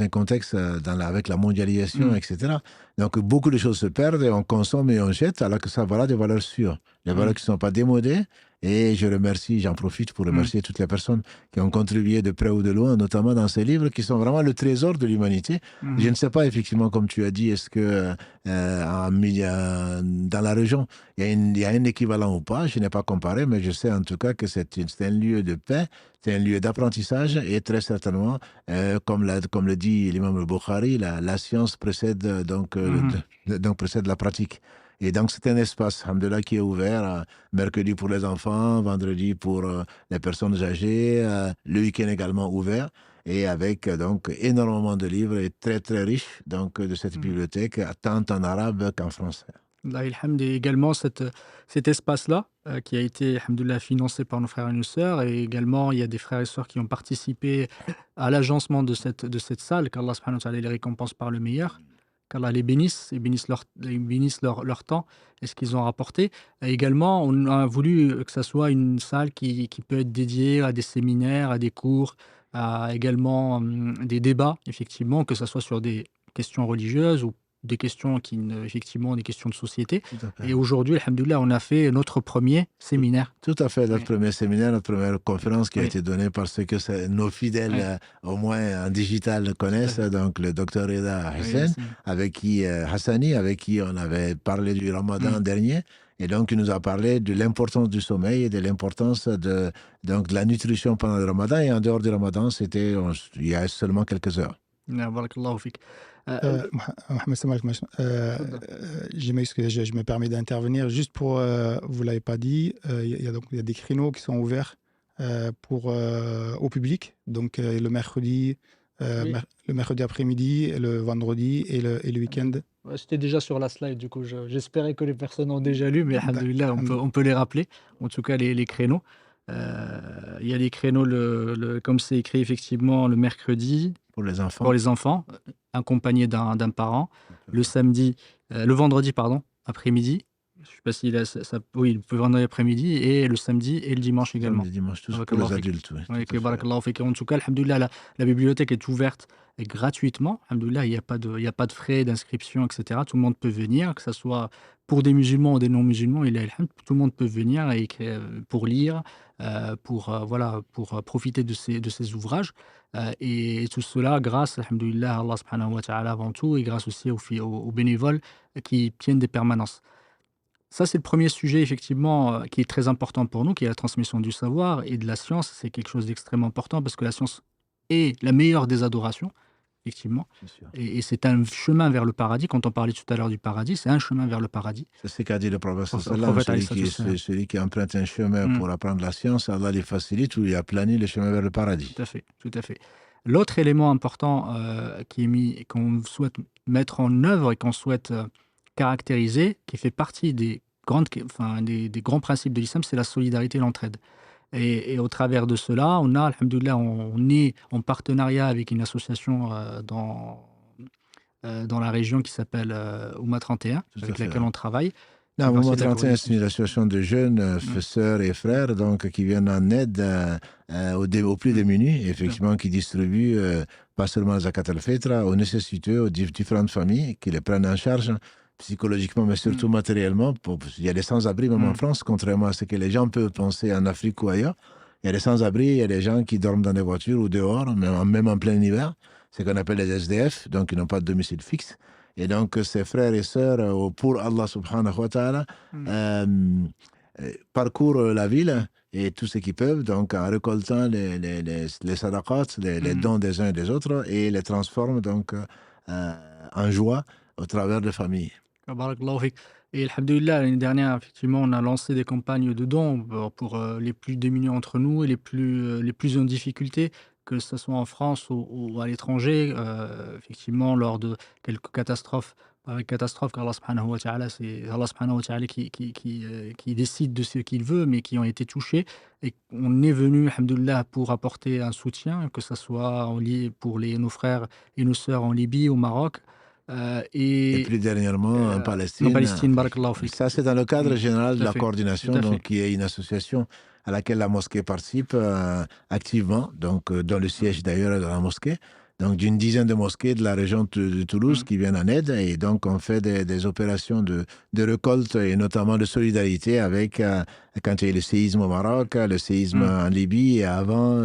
un contexte avec la mondialisation, Mm. etc. Donc, beaucoup de choses se perdent et on consomme et on jette, alors que ça, voilà des valeurs sûres, des valeurs Mm. qui ne sont pas démodées. Et j'en profite pour Mm. remercier toutes les personnes qui ont contribué de près ou de loin, notamment dans ces livres qui sont vraiment le trésor de l'humanité. Je ne sais pas, effectivement, comme tu as dit, est-ce que dans la région, il y a un équivalent ou pas, je n'ai pas comparé, mais je sais en tout cas que c'est un lieu de paix, c'est un lieu d'apprentissage et très certainement, comme le dit l'imam al-Bukhari, la science précède donc précède la pratique. Et donc c'est un espace, alhamdoulilah, qui est ouvert mercredi pour les enfants, vendredi pour les personnes âgées, le week-end également ouvert. Et avec donc énormément de livres et très très riche donc de cette bibliothèque, tant en arabe qu'en français. Là, et également cet espace-là, qui a été, alhamdoulilah, financé par nos frères et nos sœurs, et également il y a des frères et sœurs qui ont participé à l'agencement de cette salle, qu'Allah subhanahu wa ta'ala les récompense par le meilleur, qu'Allah les bénisse, et bénisse leur temps et ce qu'ils ont rapporté. Et également, on a voulu que ça soit une salle qui peut être dédiée à des séminaires, à des cours, à également des débats, effectivement, que ça soit sur des questions religieuses ou des questions effectivement, des questions de société. Tout à fait. Et aujourd'hui, alhamdoulilah, on a fait notre premier séminaire. Tout à fait, notre Oui. premier séminaire, notre première conférence qui a Oui. été donnée par ceux que nos fidèles, Oui. au moins en digital, connaissent, fait. donc le docteur Reda Oui, Hussein, merci. Hassani, avec qui on avait parlé du Ramadan dernier. Et donc, il nous a parlé de l'importance du sommeil et de l'importance de la nutrition pendant le Ramadan. Et en dehors du Ramadan, il y a seulement quelques heures. Barakallahu fik. Mohamed Samal, je m'excuse, je me permets d'intervenir. Juste pour, vous ne l'avez pas dit, il y a des créneaux qui sont ouverts au public. Donc le mercredi, Oui. le mercredi après-midi, le vendredi et le week-end. Ouais, c'était déjà sur la slide, du coup, j'espérais que les personnes ont déjà lu, mais D'ac- alhamdoulilah, on peut les rappeler, en tout cas les créneaux. Il y a les créneaux, comme c'est écrit effectivement, le mercredi Pour les enfants. pour les enfants, accompagnés d'un parent, le samedi, le vendredi, pardon, après-midi. Je ne sais pas s'il a oui, le vendredi après-midi et le samedi et le dimanche également. Le dimanche, tous pour Barakallahu les fik. adultes. Oui, Oui, tout à ok, fait. barakallahu fik. En tout cas, alhamdoulilah, la bibliothèque est ouverte gratuitement. Alhamdoulilah, il n'y a pas de frais d'inscription, etc. Tout le monde peut venir, que ce soit pour des musulmans ou des non-musulmans. Tout le monde peut venir pour lire, pour profiter de ces ouvrages. Et tout cela grâce, alhamdoulilah, à Allah subhanahu wa ta'ala avant tout, et grâce aussi aux bénévoles qui tiennent des permanences. Ça, c'est le premier sujet, effectivement, qui est très important pour nous, qui est la transmission du savoir et de la science. C'est quelque chose d'extrêmement important parce que la science est la meilleure des adorations, effectivement. C'est sûr. Et c'est un chemin vers le paradis. Quand on parlait tout à l'heure du paradis, c'est un chemin vers le paradis. C'est ce qu'a dit le prophète, Prophète celui qui emprunte un chemin pour apprendre la science, Allah les facilite ou il aplani le chemin vers le paradis. Tout à fait, tout à fait. L'autre élément important qu'on souhaite mettre en œuvre et qu'on souhaite caractériser, qui fait partie des grands principes de l'islam, c'est la solidarité et l'entraide. Et au travers de cela, alhamdoulilah, on est en partenariat avec une association dans la région qui s'appelle Oumma 31, avec laquelle on travaille. Non, Oumma 31, c'est une association de jeunes sœurs et frères donc, qui viennent en aide aux plus démunis, effectivement, qui distribuent pas seulement la zakat al-fitra aux nécessiteux, aux différentes familles, qui les prennent en charge psychologiquement, mais surtout matériellement. Il y a des sans-abri, même en France, contrairement à ce que les gens peuvent penser en Afrique ou ailleurs. Il y a des sans-abri, il y a des gens qui dorment dans des voitures ou dehors, même en plein hiver. C'est ce qu'on appelle les SDF, donc ils n'ont pas de domicile fixe. Et donc, ces frères et sœurs, pour Allah subhanahu wa ta'ala, parcourent la ville et tout ce qu'ils peuvent, donc en récoltant les sadaqat, les dons des uns et des autres, et les transforment donc en joie au travers des familles. Barakallahu fik. Et alhamdoulilah, l'année dernière, effectivement, on a lancé des campagnes de dons pour les plus démunis entre nous et les plus en difficulté. que ce soit en France ou à l'étranger, effectivement, lors de quelques catastrophes, avec catastrophes, car Allah subhanahu wa ta'ala, c'est Allah subhanahu wa ta'ala qui décide de ce qu'il veut, mais qui ont été touchés. Et on est venu, alhamdoulilah, pour apporter un soutien, que ce soit pour nos frères et nos sœurs en Libye, au Maroc, Et plus dernièrement en en Palestine. Palestine, barakallahu fik. Ça, c'est dans le cadre général Tout de à la fait, coordination, tout à fait. donc qui est une association à laquelle la mosquée participe activement, donc dans le siège d'ailleurs de la mosquée. Donc d'une dizaine de mosquées de la région de Toulouse qui viennent en aide, et donc on fait des opérations de récolte et notamment de solidarité avec, quand il y a eu le séisme au Maroc, le séisme en Libye, et avant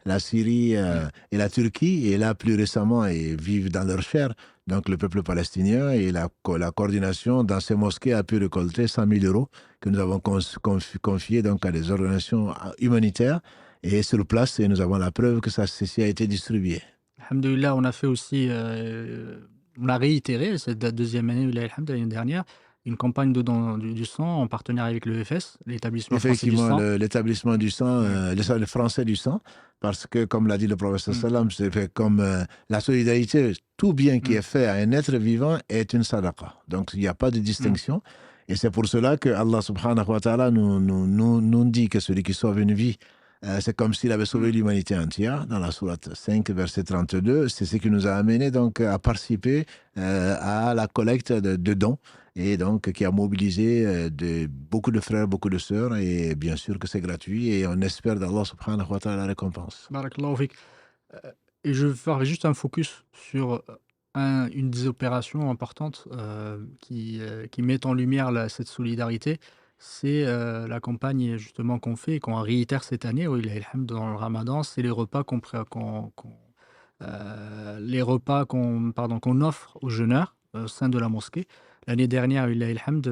la Syrie et la Turquie, et là plus récemment, et vivent dans leur chair, donc le peuple palestinien, et la coordination dans ces mosquées a pu récolter 100 000 euros que nous avons confiés donc à des organisations humanitaires, et sur place, et nous avons la preuve que ceci a été distribué. Alhamdoulilah, on a fait aussi, on a réitéré cette deuxième année, l'année dernière, une campagne de don du sang en partenariat avec l'EFS, l'établissement français du Effectivement, sang. l'établissement du sang, le français du sang, parce que, comme l'a dit le professeur Salam, c'est fait comme la solidarité, tout bien qui est fait à un être vivant est une sadaqa. Donc, il n'y a pas de distinction. Et c'est pour cela que Allah subhanahu wa ta'ala nous dit que celui qui sauve une vie, c'est comme s'il avait sauvé l'humanité entière. Dans la sourate 5, verset 32, c'est ce qui nous a amené donc à participer à la collecte de dons, et donc qui a mobilisé beaucoup de frères, beaucoup de sœurs, et bien sûr que c'est gratuit, et on espère d'Allah subhanahu wa ta'ala la récompense. Barakallahu fik. Et je ferai juste un focus sur une des opérations importantes qui met en lumière cette solidarité. C'est la campagne justement qu'on fait et qu'on réitère cette année, dans le Ramadan, c'est les repas qu'on offre aux jeûneurs au sein de la mosquée. L'année dernière,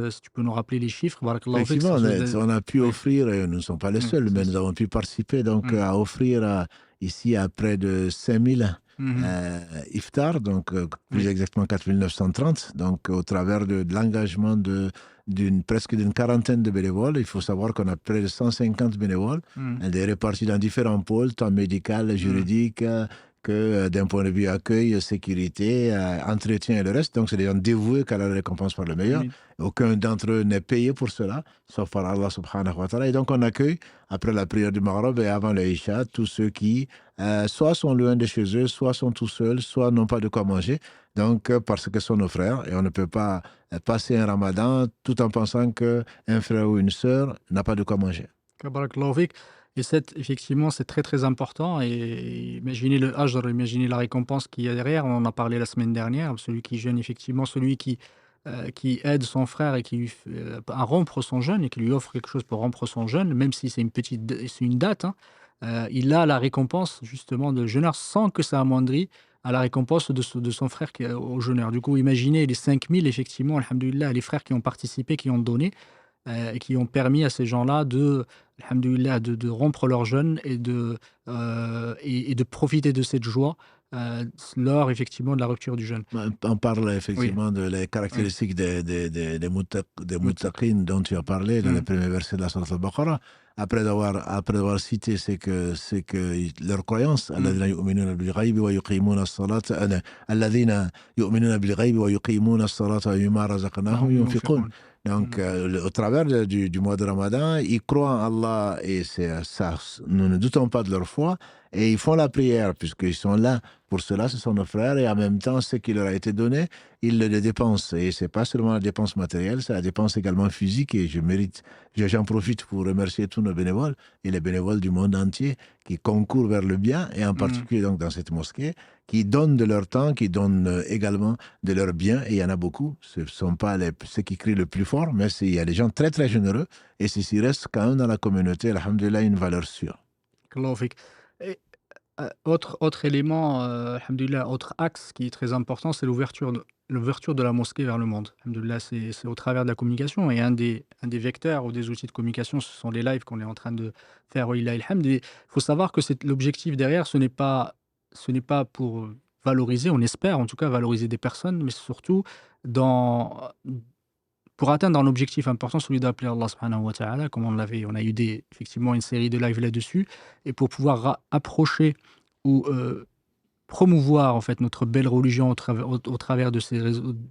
si tu peux nous rappeler les chiffres, barakallahu fik, Effectivement, on a pu offrir, et nous ne sommes pas les seuls, mais nous avons pu participer donc à offrir ici à près de 5000 iftar, donc plus exactement 4930, donc au travers de l'engagement presque d'une quarantaine de bénévoles. Il faut savoir qu'on a près de 150 bénévoles, répartis dans différents pôles, tant médical, juridique, que d'un point de vue accueil, sécurité, entretien et le reste. Donc, c'est des gens dévoués qu'à la récompense par le meilleur. Aucun d'entre eux n'est payé pour cela, sauf par Allah subhanahu wa ta'ala. Et donc, on accueille, après la prière du Maghrib et avant le Isha, tous ceux qui soit sont loin de chez eux, soit sont tout seuls, soit n'ont pas de quoi manger. Donc, parce que ce sont nos frères, et on ne peut pas passer un Ramadan tout en pensant qu'un frère ou une sœur n'a pas de quoi manger. Barakallahu fik. Et effectivement, c'est très très important. Et imaginez le ajr, imaginez la récompense qu'il y a derrière. On en a parlé la semaine dernière. Celui qui jeûne, effectivement, celui qui aide son frère et qui lui fait à rompre son jeûne et qui lui offre quelque chose pour rompre son jeûne, même si c'est une date, hein, il a la récompense justement de jeûneur sans que ça amoindrit à la récompense de son frère au jeûneur. Du coup, imaginez les 5000, effectivement, alhamdoulilah, les frères qui ont participé, qui ont donné. Et qui ont permis à ces gens-là alhamdoulilah, de rompre leur jeûne et de profiter de cette joie lors effectivement de la rupture du jeûne. On parle effectivement de les caractéristiques des muttaqin dont tu as parlé dans les premiers versets de la sourate al-Baqarah. Après avoir cité c'est que leur croyance, alladhina yu'minuna bil ghaybi wa yuqimuna as-salata, alladhina yu'minuna bil ghaybi wa yuqimuna as-salata wa mimma razaqnahum yunfiqun. Donc, au travers du mois de Ramadan, ils croient en Allah, et c'est ça, nous ne doutons pas de leur foi, et ils font la prière, puisqu'ils sont là pour cela, ce sont nos frères, et en même temps, ce qui leur a été donné, ils le dépensent. Et c'est pas seulement la dépense matérielle, c'est la dépense également physique, et j'en profite pour remercier tous nos bénévoles, et les bénévoles du monde entier, qui concourent vers le bien, et en particulier donc dans cette mosquée, qui donnent de leur temps, qui donnent également de leur bien, et il y en a beaucoup. Ce ne sont pas ceux qui crient le plus fort, mais il y a des gens très très généreux, et ceci reste quand même dans la communauté, alhamdoulilah, une valeur sûre. Et, autre élément, alhamdoulilah, autre axe qui est très important, c'est l'ouverture de la mosquée vers le monde. Alhamdoulilah, c'est au travers de la communication, et un des vecteurs ou des outils de communication, ce sont les lives qu'on est en train de faire. Il faut savoir que l'objectif derrière, ce n'est pas pour valoriser, on espère en tout cas valoriser des personnes, mais surtout pour atteindre un objectif important, celui d'appeler Allah subhanahu wa ta'ala, comme on a eu effectivement une série de lives là-dessus, et pour pouvoir approcher ou promouvoir en fait notre belle religion au travers de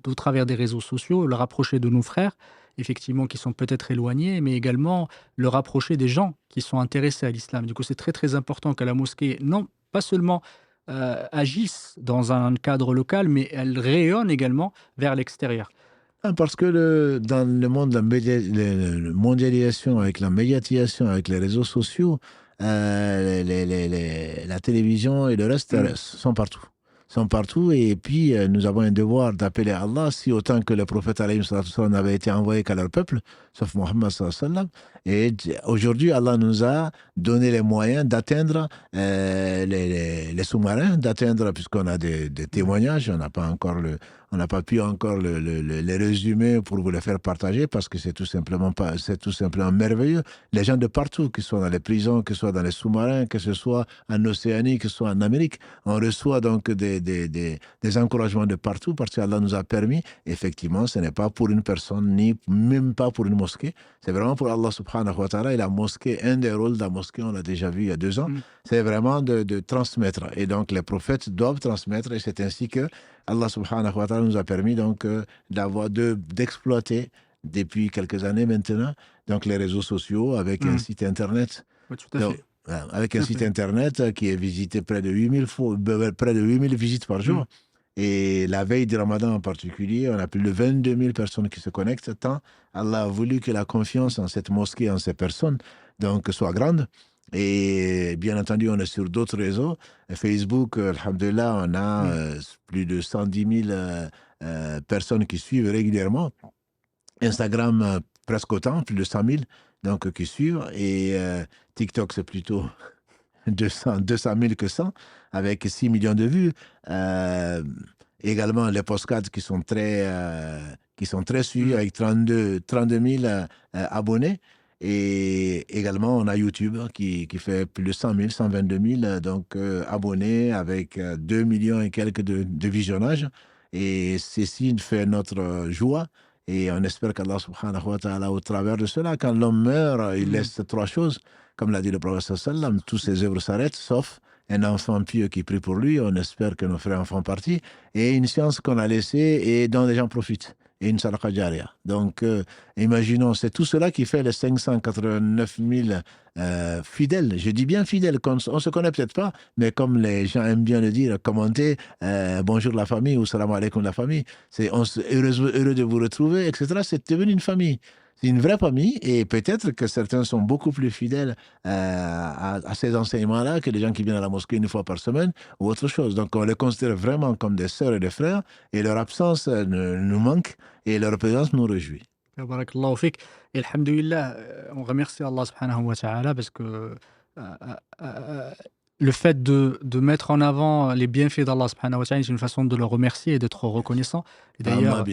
au travers des réseaux sociaux, le rapprocher de nos frères, effectivement, qui sont peut-être éloignés, mais également le rapprocher des gens qui sont intéressés à l'islam. Du coup, c'est très très important que la mosquée, non pas seulement agisse dans un cadre local, mais elle rayonne également vers l'extérieur. Parce que dans le monde de la mondialisation, avec la médiatisation, avec les réseaux sociaux, la télévision et le reste sont partout. Sont partout, et puis nous avons un devoir d'appeler Allah, si autant que le prophète alayhi salatu wassalam n'avait été envoyé qu'à leur peuple, sauf Mohammed sallallahu alayhi wa sallam. Et aujourd'hui, Allah nous a donné les moyens d'atteindre les sous-marins, d'atteindre, puisqu'on a des témoignages, on n'a pas pu encore les résumer pour vous les faire partager, parce que c'est tout simplement merveilleux. Les gens de partout, que ce soit dans les prisons, que ce soit dans les sous-marins, que ce soit en Océanie, que ce soit en Amérique, on reçoit donc des encouragements de partout, parce qu'Allah nous a permis. Effectivement, ce n'est pas pour une personne, ni même pas pour une mosquée, c'est vraiment pour Allah subhanahu wa ta'ala. Et la mosquée, un des rôles de la mosquée, on l'a déjà vu il y a 2 ans, c'est vraiment de transmettre. Et donc les prophètes doivent transmettre, et c'est ainsi que Allah subhanahu wa ta'ala nous a permis donc d'exploiter depuis quelques années maintenant donc les réseaux sociaux avec un site internet. Oui, tout à fait. Avec un site internet qui est visité près de 8000 visites par jour. Et la veille du Ramadan en particulier, on a plus de 22 000 personnes qui se connectent, tant Allah a voulu que la confiance en cette mosquée, en ces personnes, donc, soit grande. Et bien entendu, on est sur d'autres réseaux. Facebook, alhamdulillah, on a plus de 110 000 personnes qui suivent régulièrement. Instagram, presque autant, plus de 100 000 donc, qui suivent. Et TikTok, c'est plutôt 200 000 que 100, avec 6 millions de vues. Également, les podcasts qui sont très suivis, avec 32 000 abonnés. Et également, on a YouTube qui fait plus de 100 000, 122 000 donc, abonnés, avec 2 millions et quelques de visionnages. Et ceci fait notre joie. Et on espère qu'Allah subhanahu wa ta'ala, au travers de cela, quand l'homme meurt, il laisse 3 choses. Comme l'a dit le prophète sallallahu alayhi wa sallam, tous ses œuvres s'arrêtent, sauf un enfant pieux qui prie pour lui. On espère que nos frères en font partie. Et une science qu'on a laissée et dont les gens profitent. Et une sadaqa jariya. Donc, imaginons, c'est tout cela qui fait les 589 000 fidèles. Je dis bien fidèles, on ne se connaît peut-être pas, mais comme les gens aiment bien le dire, commenter, bonjour la famille ou salam alaikum la famille, heureux de vous retrouver, etc. C'est devenu une famille. C'est une vraie famille, et peut-être que certains sont beaucoup plus fidèles à ces enseignements-là que les gens qui viennent à la mosquée 1 fois par semaine ou autre chose. Donc on les considère vraiment comme des sœurs et des frères, et leur absence nous manque et leur présence nous réjouit. Barakallahu fik. Et alhamdulillah, on remercie Allah subhanahu wa ta'ala parce que le fait de mettre en avant les bienfaits d'Allah subhanahu wa ta'ala, c'est une façon de le remercier et d'être reconnaissant. Et d'ailleurs,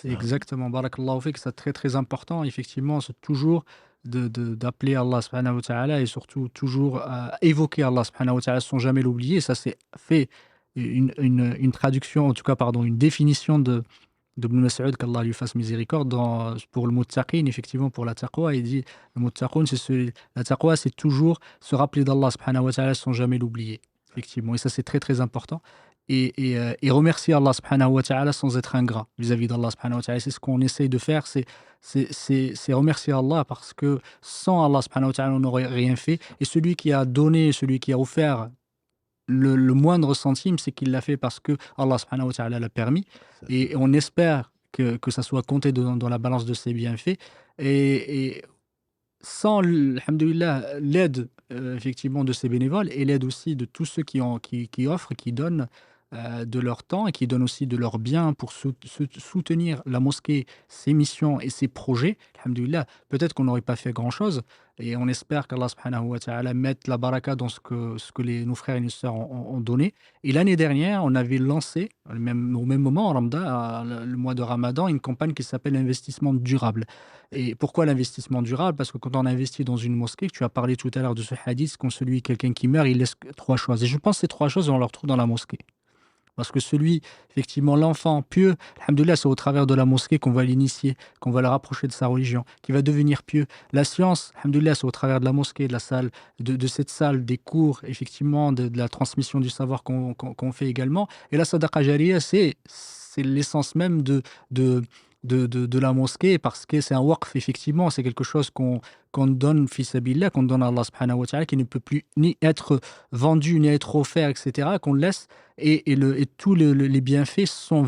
exactement, barakallahu fik, c'est très très important. Effectivement, c'est toujours d'appeler Allah subhanahu wa ta'ala, et surtout toujours évoquer Allah subhanahu wa ta'ala sans jamais l'oublier. Ça, c'est fait une traduction, en tout cas, pardon, une définition de Ibn Mas'ud, qu'Allah lui fasse miséricorde, pour le muttaqin, effectivement, pour la taqwa. Il dit, le muttaqun, la taqwa, c'est toujours se rappeler d'Allah subhanahu wa ta'ala sans jamais l'oublier. Effectivement, et ça, c'est très très important. Et remercier Allah subhanahu wa ta'ala sans être ingrat vis-à-vis d'Allah subhanahu wa ta'ala. C'est ce qu'on essaye de faire, c'est remercier Allah, parce que sans Allah subhanahu wa ta'ala, on n'aurait rien fait. Et celui qui a donné, celui qui a offert le moindre centime, c'est qu'il l'a fait parce que Allah subhanahu wa ta'ala l'a permis. Et on espère que ça soit compté dans la balance de ses bienfaits. Et sans, alhamdoulilah, l'aide effectivement de ces bénévoles, et l'aide aussi de tous ceux qui offrent, qui donnent de leur temps et qui donnent aussi de leurs biens pour soutenir la mosquée, ses missions et ses projets, alhamdoulilah, peut-être qu'on n'aurait pas fait grand-chose. Et on espère qu'Allah subhanahu wa ta'ala mette la baraka dans ce que nos frères et nos sœurs ont donné. Et l'année dernière, on avait lancé, au même moment, en Ramadan, le mois de Ramadan, une campagne qui s'appelle l'investissement durable. Et pourquoi l'investissement durable? Parce que quand on investit dans une mosquée, tu as parlé tout à l'heure de ce hadith, quand quelqu'un qui meurt, il laisse 3 choses. Et je pense que ces 3 choses, on les retrouve dans la mosquée. Parce que effectivement, l'enfant pieux, alhamdoulilah, c'est au travers de la mosquée qu'on va l'initier, qu'on va le rapprocher de sa religion, qui va devenir pieux. La science, alhamdoulilah, c'est au travers de la mosquée, de la salle, de cette salle, des cours, effectivement, de la transmission du savoir qu'on fait également. Et la sadaqa jariya, c'est l'essence même de la mosquée, parce que c'est un waqf, effectivement, c'est quelque chose qu'on donne fils sabilillah, qu'on donne à Allah subhanahu wa ta'ala, qui ne peut plus ni être vendu, ni être offert, etc., qu'on laisse, et tous les bienfaits sont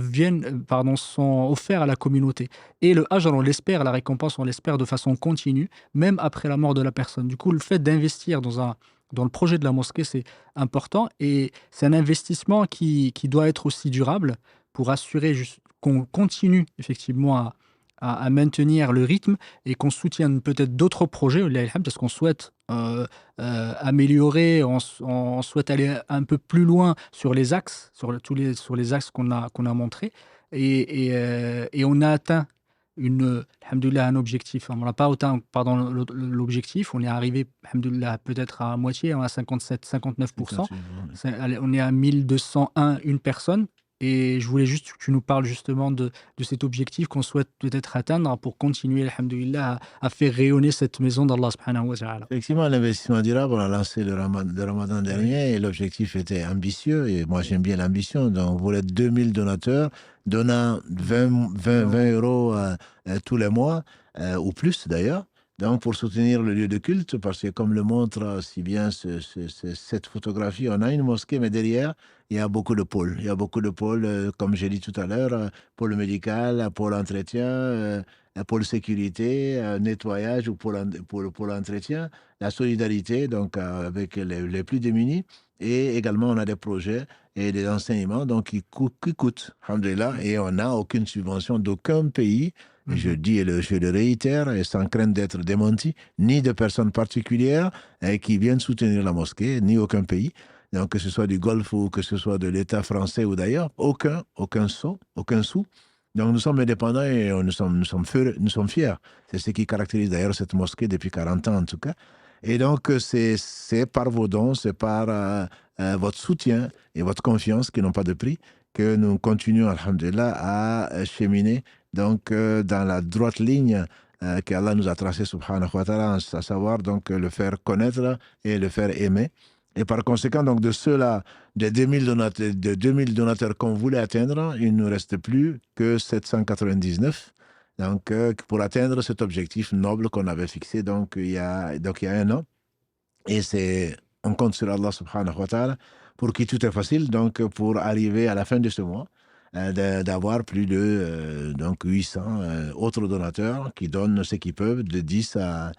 offerts à la communauté. Et le ajr, on l'espère, la récompense, on l'espère de façon continue, même après la mort de la personne. Du coup, le fait d'investir dans le projet de la mosquée, c'est important, et c'est un investissement qui doit être aussi durable pour assurer qu'on continue effectivement à maintenir le rythme, et qu'on soutienne peut-être d'autres projets, parce qu'on souhaite améliorer, on souhaite aller un peu plus loin sur les axes, sur les axes qu'on a montrés, et on a atteint alhamdoulilah, un objectif. On n'a pas atteint, pardon, l'objectif, on est arrivé, alhamdoulilah, peut-être à moitié, à 57-59%. On est à 1201 une personne. Et je voulais juste que tu nous parles justement de cet objectif qu'on souhaite peut-être atteindre pour continuer, alhamdoulilah, à faire rayonner cette maison d'Allah subhanahu wa ta'ala. Effectivement, l'investissement durable, on a lancé le Ramadan dernier, et l'objectif était ambitieux, et moi j'aime bien l'ambition. Donc on voulait 2000 donateurs donnant 20 euros tous les mois, ou plus d'ailleurs. Donc, pour soutenir le lieu de culte, parce que comme le montre si bien cette photographie, on a une mosquée, mais derrière, il y a beaucoup de pôles. Il y a beaucoup de pôles, comme j'ai dit tout à l'heure, pôle médical, pôle entretien, pôle sécurité, nettoyage ou pôle entretien, la solidarité, donc avec les plus démunis. Et également, on a des projets et des enseignements qui coûtent, alhamdoulilah, et on n'a aucune subvention d'aucun pays. Je dis et je le réitère, et sans crainte d'être démenti, ni de personnes particulières qui viennent soutenir la mosquée, ni aucun pays. Donc, que ce soit du Golfe ou que ce soit de l'État français ou d'ailleurs, aucun sou. Donc, nous sommes indépendants, et nous sommes fiers. C'est ce qui caractérise d'ailleurs cette mosquée depuis 40 ans en tout cas. Et donc, c'est par vos dons, c'est par votre soutien et votre confiance qui n'ont pas de prix, que nous continuons, alhamdulillah, à cheminer dans la droite ligne qu'Allah nous a tracée, subhanahu wa ta'ala, à savoir donc le faire connaître et le faire aimer. Et par conséquent, donc de ceux-là, des 2000 donateurs qu'on voulait atteindre, il ne nous reste plus que 799. Donc, pour atteindre cet objectif noble qu'on avait fixé il y a un an. Et on compte sur Allah subhanahu wa ta'ala, pour qui tout est facile, donc pour arriver à la fin de ce mois, d'avoir plus de 800 autres donateurs qui donnent ce qu'ils peuvent, de 10 à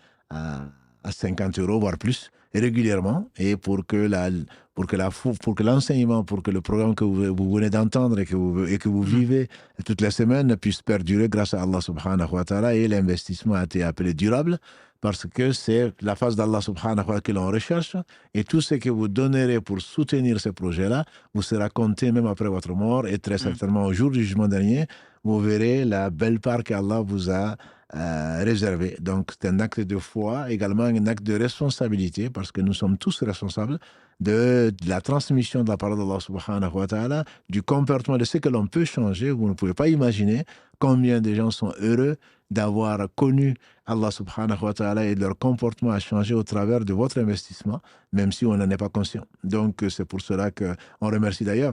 50 euros, voire plus, régulièrement, et pour que l'enseignement, pour que le programme que vous venez d'entendre et que vous vivez toutes les semaines puisse perdurer grâce à Allah subhanahu wa ta'ala. Et l'investissement a été appelé durable, parce que c'est la face d'Allah subhanahu wa ta'ala que l'on recherche, et tout ce que vous donnerez pour soutenir ces projets-là vous sera compté même après votre mort, et très certainement au jour du jugement dernier, vous verrez la belle part qu'Allah vous a réservé. Donc c'est un acte de foi, également un acte de responsabilité, parce que nous sommes tous responsables de la transmission de la parole d'Allah subhanahu wa ta'ala, du comportement, de ce que l'on peut changer. Vous ne pouvez pas imaginer combien de gens sont heureux d'avoir connu Allah subhanahu wa ta'ala, et leur comportement a changé au travers de votre investissement, même si on n'en est pas conscient. Donc c'est pour cela qu'on remercie d'ailleurs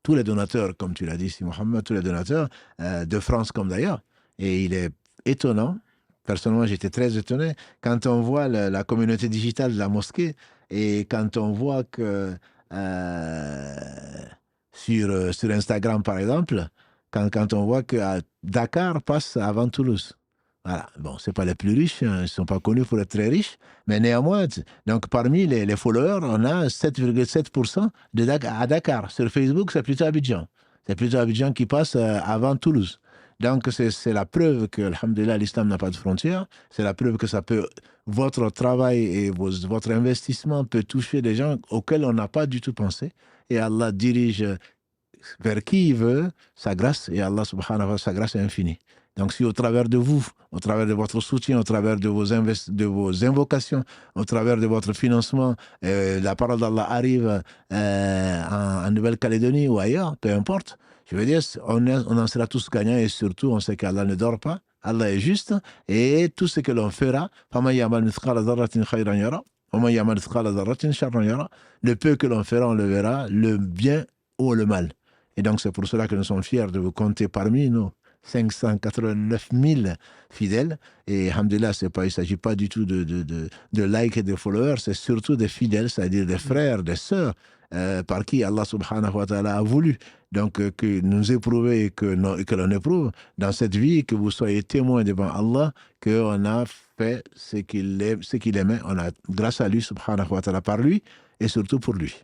tous les donateurs, comme tu l'as dit, si Mohamed, tous les donateurs de France comme d'ailleurs. Et il est étonnant, personnellement j'étais très étonné, quand on voit la communauté digitale de la mosquée, et quand on voit que sur Instagram par exemple, quand on voit que Dakar passe avant Toulouse. Voilà. Bon, c'est pas les plus riches, ils ne sont pas connus pour être très riches, mais néanmoins, donc parmi les followers, on a 7,7% à Dakar. Sur Facebook, c'est plutôt Abidjan. C'est plutôt Abidjan qui passe avant Toulouse. Donc, c'est la preuve que, alhamdoulilah, l'islam n'a pas de frontières. C'est la preuve que votre travail et votre investissement peut toucher des gens auxquels on n'a pas du tout pensé. Et Allah dirige vers qui il veut sa grâce, et Allah subhanahu wa ta'ala, sa grâce est infinie. Donc si au travers de vous, au travers de votre soutien, au travers de vos invocations, au travers de votre financement, la parole d'Allah arrive en Nouvelle-Calédonie ou ailleurs, peu importe. Je veux dire, on en sera tous gagnants et surtout, on sait qu'Allah ne dort pas. Allah est juste et tout ce que l'on fera, le peu que l'on fera, on le verra, le bien ou le mal. Et donc, c'est pour cela que nous sommes fiers de vous compter parmi nous. 589 000 fidèles. Et alhamdoulilah, il ne s'agit pas du tout de likes et de followers, c'est surtout des fidèles, c'est-à-dire des frères, des sœurs, par qui Allah subhanahu wa ta'ala a voulu. Donc, que nous éprouver et que l'on éprouve dans cette vie, que vous soyez témoins devant Allah, qu'on a fait ce qu'il aimait, on a, grâce à lui, subhanahu wa ta'ala, par lui, et surtout pour lui.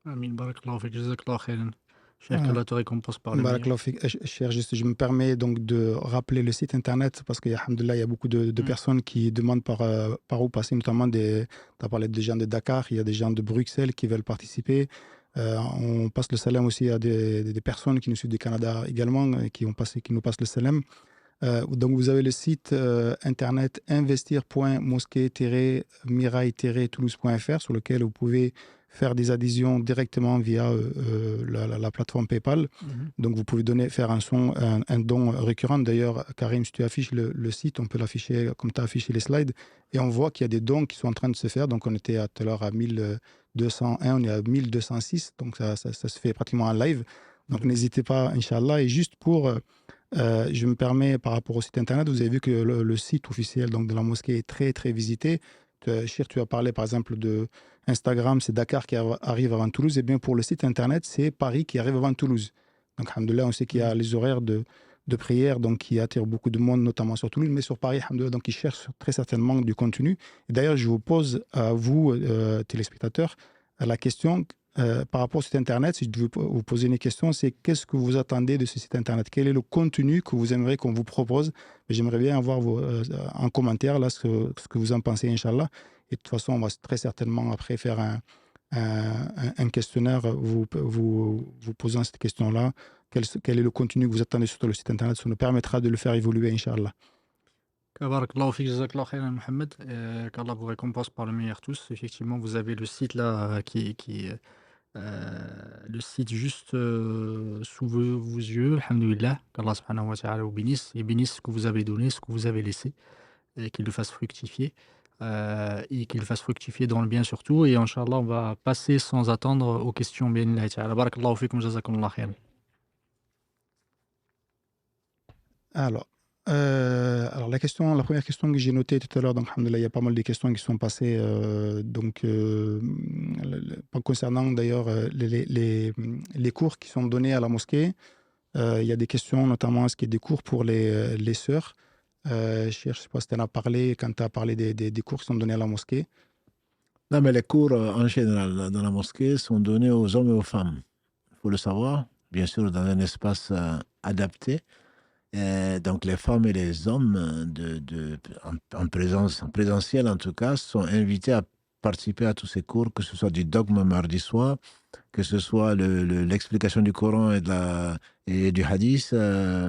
Amin, barakallahu fik, jazakallahu khairan. Cher qu'Allah te récompense par le meilleur. Barakallahu fik. Cher, juste, je me permets donc de rappeler le site internet parce qu'il y a beaucoup de personnes qui demandent par où passer, notamment tu as parlé des gens de Dakar, il y a des gens de Bruxelles qui veulent participer. On passe le salam aussi à des personnes qui nous suivent du Canada également, qui nous passent le salam. Donc vous avez le site internet investir.mosquée-mirail-toulouse.fr sur lequel vous pouvez faire des adhésions directement via la plateforme PayPal. Donc vous pouvez faire un don récurrent. D'ailleurs, Karim, si tu affiches le site, on peut l'afficher comme tu as affiché les slides. Et on voit qu'il y a des dons qui sont en train de se faire. Donc on était tout à l'heure à 1201, on est à 1206. Donc ça se fait pratiquement en live. Donc n'hésitez pas, Inch'Allah. Et juste je me permets, par rapport au site internet, vous avez vu que le site officiel donc, de la mosquée est très, très visité. Chir, tu as parlé par exemple de Instagram, c'est Dakar qui arrive avant Toulouse. Et bien pour le site internet, c'est Paris qui arrive avant Toulouse. Donc, alhamdoulilah, on sait qu'il y a les horaires de prière donc, qui attirent beaucoup de monde, notamment sur Toulouse, mais sur Paris, alhamdoulilah, donc ils cherchent très certainement du contenu. Et d'ailleurs, je vous pose à vous, téléspectateurs, la question. Par rapport au site internet, si je devais vous poser une question, c'est qu'est-ce que vous attendez de ce site internet? Quel est le contenu que vous aimeriez qu'on vous propose? J'aimerais bien avoir en commentaire là, ce que vous en pensez, Inch'Allah. Et de toute façon, on va très certainement après faire un questionnaire vous posant cette question-là. Quel est le contenu que vous attendez sur le site internet? Ça nous permettra de le faire évoluer, Inch'Allah. Barakallahu fik, jazakallahu khairan, Mohamed. Qu'Allah vous récompense par le meilleur tous. Effectivement, vous avez le site là le site juste sous vos yeux, alhamdoulilah, qu'Allah subhanahu wa ta'ala vous bénisse et bénisse ce que vous avez donné, ce que vous avez laissé, et qu'il le fasse fructifier, et qu'il le fasse fructifier dans le bien surtout. Et Inch'Allah, on va passer sans attendre aux questions. Bi'idhnillahi ta'ala. Barakallahu fikum, jazakumullah khairan. Alors, la première question que j'ai notée tout à l'heure, donc alhamdoulilah, il y a pas mal de questions qui sont passées, concernant d'ailleurs les cours qui sont donnés à la mosquée. Il y a des questions, notamment ce qui est des cours pour les sœurs. Je ne sais pas si tu en as parlé quand tu as parlé des cours qui sont donnés à la mosquée. Non, mais les cours en général dans la mosquée sont donnés aux hommes et aux femmes. Il faut le savoir, bien sûr, dans un espace adapté. Donc les femmes et les hommes en présentiel en tout cas sont invités à participer à tous ces cours, que ce soit du dogme mardi soir, que ce soit l'explication du Coran et du hadith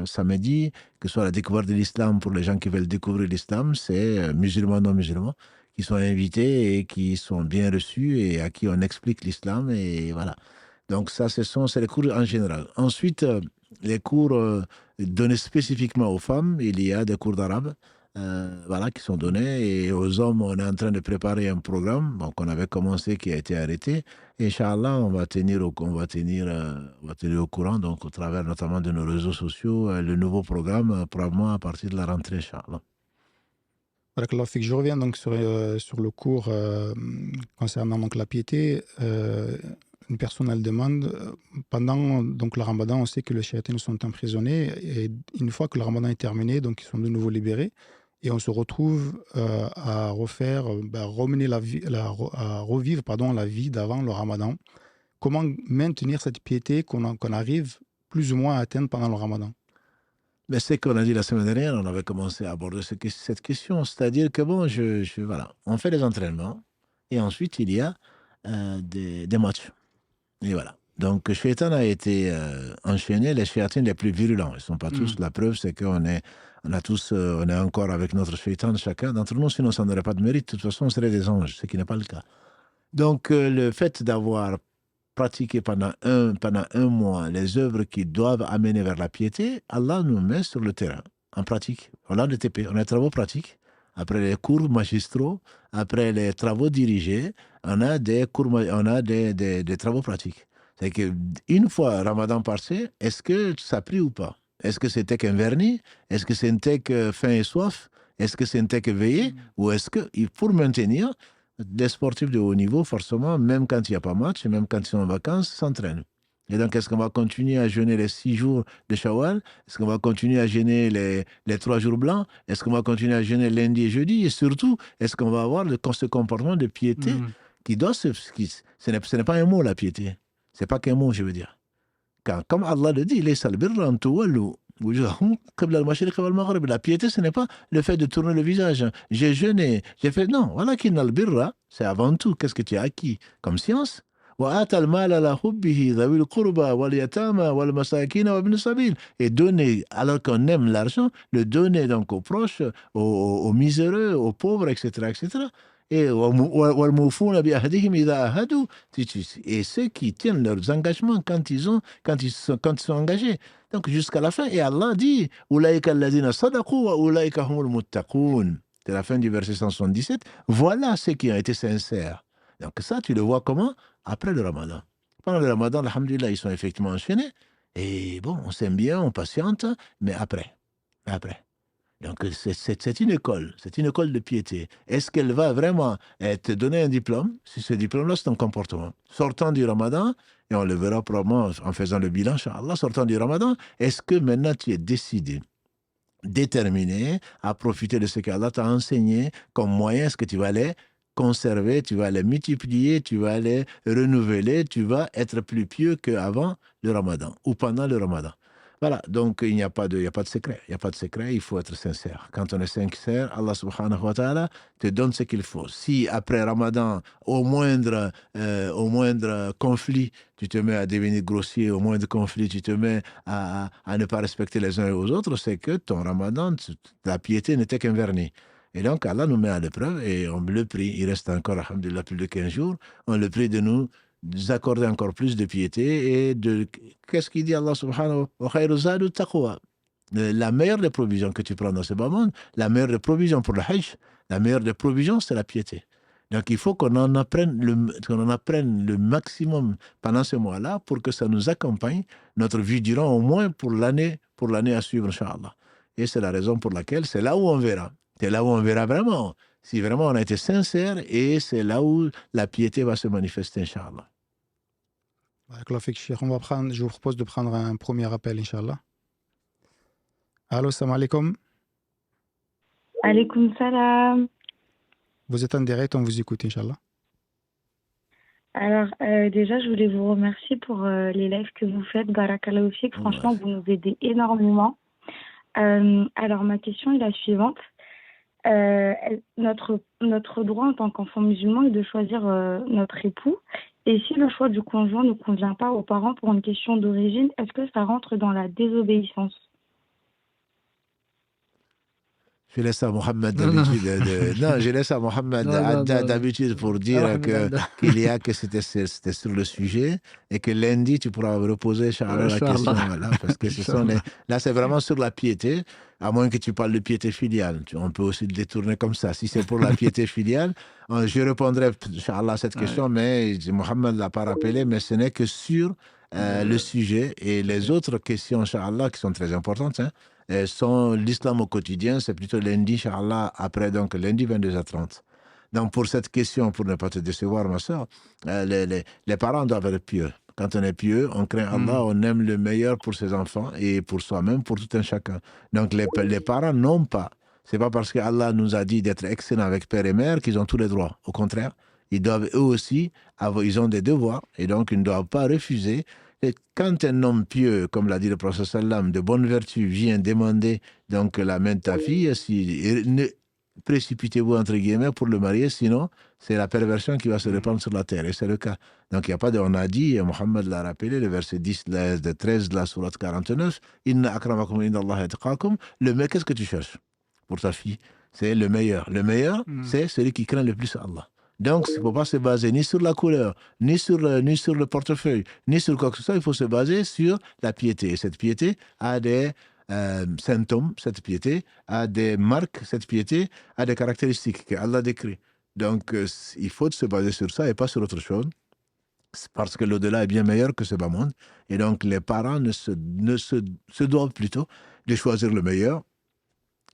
samedi, que ce soit la découverte de l'islam pour les gens qui veulent découvrir l'islam, c'est musulmans, non musulmans, qui sont invités et qui sont bien reçus et à qui on explique l'islam et voilà. Donc ça, c'est les cours en général. Ensuite, les cours donnés spécifiquement aux femmes, il y a des cours d'arabe qui sont donnés. Et aux hommes, on est en train de préparer un programme qu'on avait commencé, qui a été arrêté. Et Inch'Allah, on va tenir au courant, donc au travers notamment de nos réseaux sociaux, le nouveau programme, probablement à partir de la rentrée, Inch'Allah. Je reviens donc sur le cours concernant donc, la piété. Une personne, elle demande, pendant donc, le ramadan, on sait que les shayatines sont emprisonnés, et une fois que le ramadan est terminé, donc ils sont de nouveau libérés, et on se retrouve à revivre la vie d'avant le ramadan. Comment maintenir cette piété qu'on arrive plus ou moins à atteindre pendant le ramadan? Mais c'est qu'on a dit la semaine dernière, on avait commencé à aborder cette question, c'est-à-dire que on fait des entraînements, et ensuite il y a des matchs. Et voilà. Donc, Shaitan a été enchaîné, les Shayatines les plus virulents. Ils ne sont pas tous. La preuve, c'est qu'on est encore avec notre Shaitan, chacun d'entre nous, sinon ça n'aurait pas de mérite. De toute façon, on serait des anges, ce qui n'est pas le cas. Donc, le fait d'avoir pratiquer pendant un mois les œuvres qui doivent amener vers la piété, Allah nous met sur le terrain, en pratique. On a des TP, on a des travaux pratiques. Après les cours magistraux, après les travaux dirigés, on a des travaux pratiques. C'est qu'une fois Ramadan passé, est-ce que ça prie ou pas? Est-ce que c'était qu'un vernis? Est-ce que c'était que faim et soif? Est-ce que c'était que veiller? Ou est-ce que, pour maintenir, les sportifs de haut niveau, forcément, même quand il n'y a pas match, même quand ils sont en vacances, s'entraînent. Et donc, est-ce qu'on va continuer à jeûner les 6 jours de Shawwal? Est-ce qu'on va continuer à jeûner les 3 jours blancs? Est-ce qu'on va continuer à jeûner lundi et jeudi? Et surtout, est-ce qu'on va avoir ce comportement de piété qui doit ce n'est pas un mot, la piété. C'est pas qu'un mot, je veux dire. Comme Allah le dit, la piété, ce n'est pas le fait de tourner le visage. J'ai jeûné, j'ai fait... Non, voilà qu'il n'a le birra, c'est avant tout, qu'est-ce que tu as acquis comme science? Et donner, alors qu'on aime l'argent, le donner donc aux proches, aux miséreux, aux pauvres, etc., etc. Et ceux qui tiennent leurs engagements quand ils sont engagés. Donc jusqu'à la fin, et Allah dit c'est la fin du verset 177. Voilà ceux qui ont été sincères. Donc ça, tu le vois comment? Après le Ramadan. Pendant le Ramadan, alhamdoulilah, ils sont effectivement enchaînés. Et bon, on s'aime bien, on patiente, mais après. Donc c'est une école de piété. Est-ce qu'elle va vraiment te donner un diplôme? Si ce diplôme-là, c'est un comportement. Sortant du Ramadan, et on le verra probablement en faisant le bilan, Inch'Allah, sortant du Ramadan, est-ce que maintenant tu es déterminé à profiter de ce qu'Allah t'a enseigné comme moyen? Est-ce que tu vas les conserver, tu vas les multiplier, tu vas les renouveler, tu vas être plus pieux qu'avant le Ramadan ou pendant le Ramadan? Voilà, donc il n'y a pas de secret. Il n'y a pas de secret, il faut être sincère. Quand on est sincère, Allah subhanahu wa ta'ala te donne ce qu'il faut. Si après Ramadan, au moindre conflit, tu te mets à devenir grossier, au moindre conflit, tu te mets à ne pas respecter les uns et aux autres, c'est que ton Ramadan, la piété n'était qu'un vernis. Et donc Allah nous met à l'épreuve et on le prie. Il reste encore, alhamdulillah, plus de 15 jours. On le prie de nous accorder encore plus de piété et de... Qu'est-ce qu'il dit Allah subhanahu wa ta'ala? La meilleure des provisions que tu prends dans ce bas monde, la meilleure des provisions pour le Hajj, la meilleure des provisions, c'est la piété. Donc il faut qu'on en apprenne le maximum pendant ce mois-là pour que ça nous accompagne notre vie durant au moins pour l'année à suivre, Inch'Allah. Et c'est la raison pour laquelle c'est là où on verra. C'est là où on verra vraiment si vraiment on a été sincère, et c'est là où la piété va se manifester, Inch'Allah. Je vous propose de prendre un premier appel, Inch'Allah. Allô, salam alaikum. Alaikum salam. Vous êtes en direct, on vous écoute, Inch'Allah. Alors, déjà, je voulais vous remercier pour les lives que vous faites. Barakallahu fik. Franchement, vous nous aidez énormément. Alors, ma question est la suivante. Notre droit en tant qu'enfant musulman est de choisir notre époux. Et si le choix du conjoint ne convient pas aux parents pour une question d'origine, est-ce que ça rentre dans la désobéissance? Je laisse à Mohamed d'habitude. Je laisse à Mohamed d'habitude pour dire que c'était sur le sujet et que lundi, tu pourras reposer la question. Voilà, parce que là, c'est vraiment sur la piété, à moins que tu parles de piété filiale. On peut aussi le détourner comme ça. Si c'est pour la piété filiale, je répondrai, Inch'Allah, à cette question, mais Mohamed ne l'a pas rappelé, mais ce n'est que sur le sujet. Et les autres questions, Inch'Allah, qui sont très importantes, sont l'islam au quotidien, c'est plutôt lundi, Inch'Allah, après, donc lundi 22h30. Donc pour cette question, pour ne pas te décevoir, ma soeur, les parents doivent être pieux. Quand on est pieux, on craint Allah, on aime le meilleur pour ses enfants et pour soi-même, pour tout un chacun. Donc les parents n'ont pas. C'est pas parce que Allah nous a dit d'être excellents avec père et mère qu'ils ont tous les droits. Au contraire, ils doivent eux aussi ils ont des devoirs et donc ils ne doivent pas refuser. Et quand un homme pieux, comme l'a dit le prophète sallam, de bonne vertu, vient demander donc la main de ta fille, ne précipitez-vous entre guillemets pour le marier, sinon c'est la perversion qui va se répandre sur la terre. Et c'est le cas. Donc il n'y a pas de... On a dit, et Mohammed l'a rappelé, le verset 10, 13 de la sourate 49, Inna akramakum indallahi atqakum. Mais qu'est-ce que tu cherches pour ta fille? C'est le meilleur. Le meilleur, c'est celui qui craint le plus Allah. Donc, il ne faut pas se baser ni sur la couleur, ni sur le portefeuille, ni sur quoi que ce soit. Il faut se baser sur la piété. Et cette piété a des symptômes, cette piété a des marques, cette piété a des caractéristiques qu'Allah décrit. Donc, il faut se baser sur ça et pas sur autre chose. Parce que l'au-delà est bien meilleur que ce bas monde. Et donc, les parents se doivent plutôt de choisir le meilleur.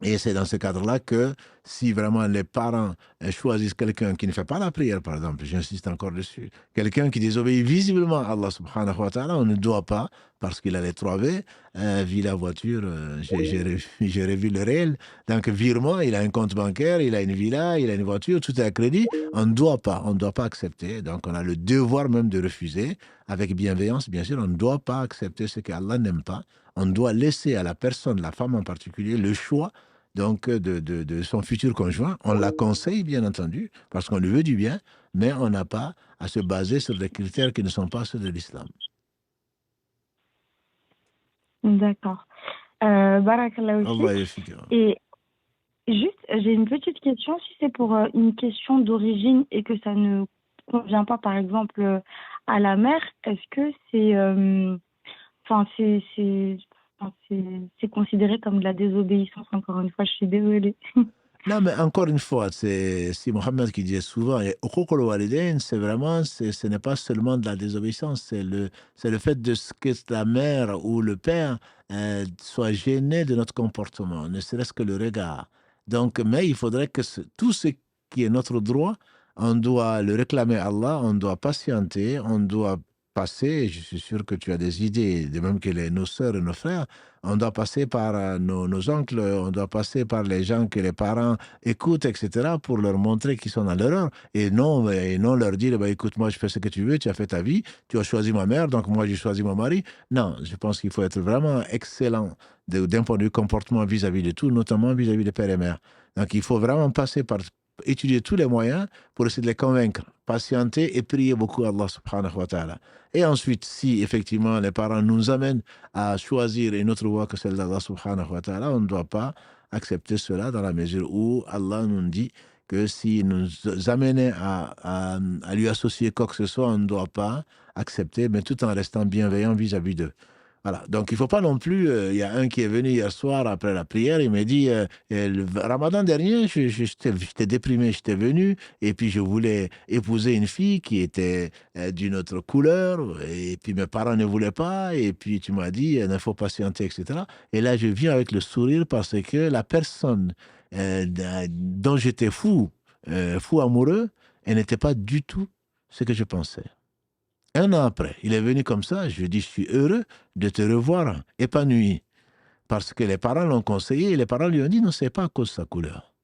Et c'est dans ce cadre-là que si vraiment les parents choisissent quelqu'un qui ne fait pas la prière, par exemple, j'insiste encore dessus, quelqu'un qui désobéit visiblement à Allah subhanahu wa ta'ala, on ne doit pas, parce qu'il a les 3V, villa, voiture, j'ai revu le réel, donc virement, il a un compte bancaire, il a une villa, il a une voiture, tout est à crédit, on ne doit pas accepter, donc on a le devoir même de refuser, avec bienveillance, bien sûr, on ne doit pas accepter ce qu'Allah n'aime pas, on doit laisser à la personne, la femme en particulier, le choix donc de son futur conjoint. On la conseille, bien entendu, parce qu'on lui veut du bien, mais on n'a pas à se baser sur des critères qui ne sont pas ceux de l'islam. D'accord. Barakallah aussi. Allah yafika. Et juste, j'ai une petite question. Si c'est pour une question d'origine et que ça ne convient pas, par exemple, à la mère, est-ce que c'est considéré comme de la désobéissance? Encore une fois, je suis désolée. Non, mais encore une fois, c'est Mohammed qui disait souvent, et uququl walidain, c'est vraiment, ce n'est pas seulement de la désobéissance, c'est le fait de ce que la mère ou le père soit gêné de notre comportement, ne serait-ce que le regard. Donc, mais il faudrait que tout ce qui est notre droit, on doit le réclamer à Allah, on doit patienter, on doit passer, je suis sûr que tu as des idées, de même que nos sœurs et nos frères, on doit passer par nos oncles, on doit passer par les gens que les parents écoutent, etc., pour leur montrer qu'ils sont dans l'erreur, et non leur dire, bah, écoute, moi je fais ce que tu veux, tu as fait ta vie, tu as choisi ma mère, donc moi j'ai choisi mon mari. Non, je pense qu'il faut être vraiment excellent d'un point de vue comportement vis-à-vis de tout, notamment vis-à-vis des pères et mères. Donc il faut vraiment passer par étudier tous les moyens pour essayer de les convaincre, patienter et prier beaucoup à Allah subhanahu wa ta'ala. Et ensuite, si effectivement les parents nous amènent à choisir une autre voie que celle d'Allah subhanahu wa ta'ala, on ne doit pas accepter cela dans la mesure où Allah nous dit que s'il nous amenait à lui associer quoi que ce soit, on ne doit pas accepter, mais tout en restant bienveillant vis-à-vis d'eux. Voilà. Donc, il ne faut pas non plus. Il y a un qui est venu hier soir après la prière, il m'a dit le Ramadan dernier, j'étais déprimé, j'étais venu, et puis je voulais épouser une fille qui était d'une autre couleur, et puis mes parents ne voulaient pas, et puis tu m'as dit, il faut patienter, etc. Et là, je viens avec le sourire parce que la personne dont j'étais fou amoureux, elle n'était pas du tout ce que je pensais. Un an après, il est venu comme ça, je lui ai dit, je suis heureux de te revoir épanoui. Parce que les parents l'ont conseillé, et les parents lui ont dit, non, c'est pas à cause de sa couleur.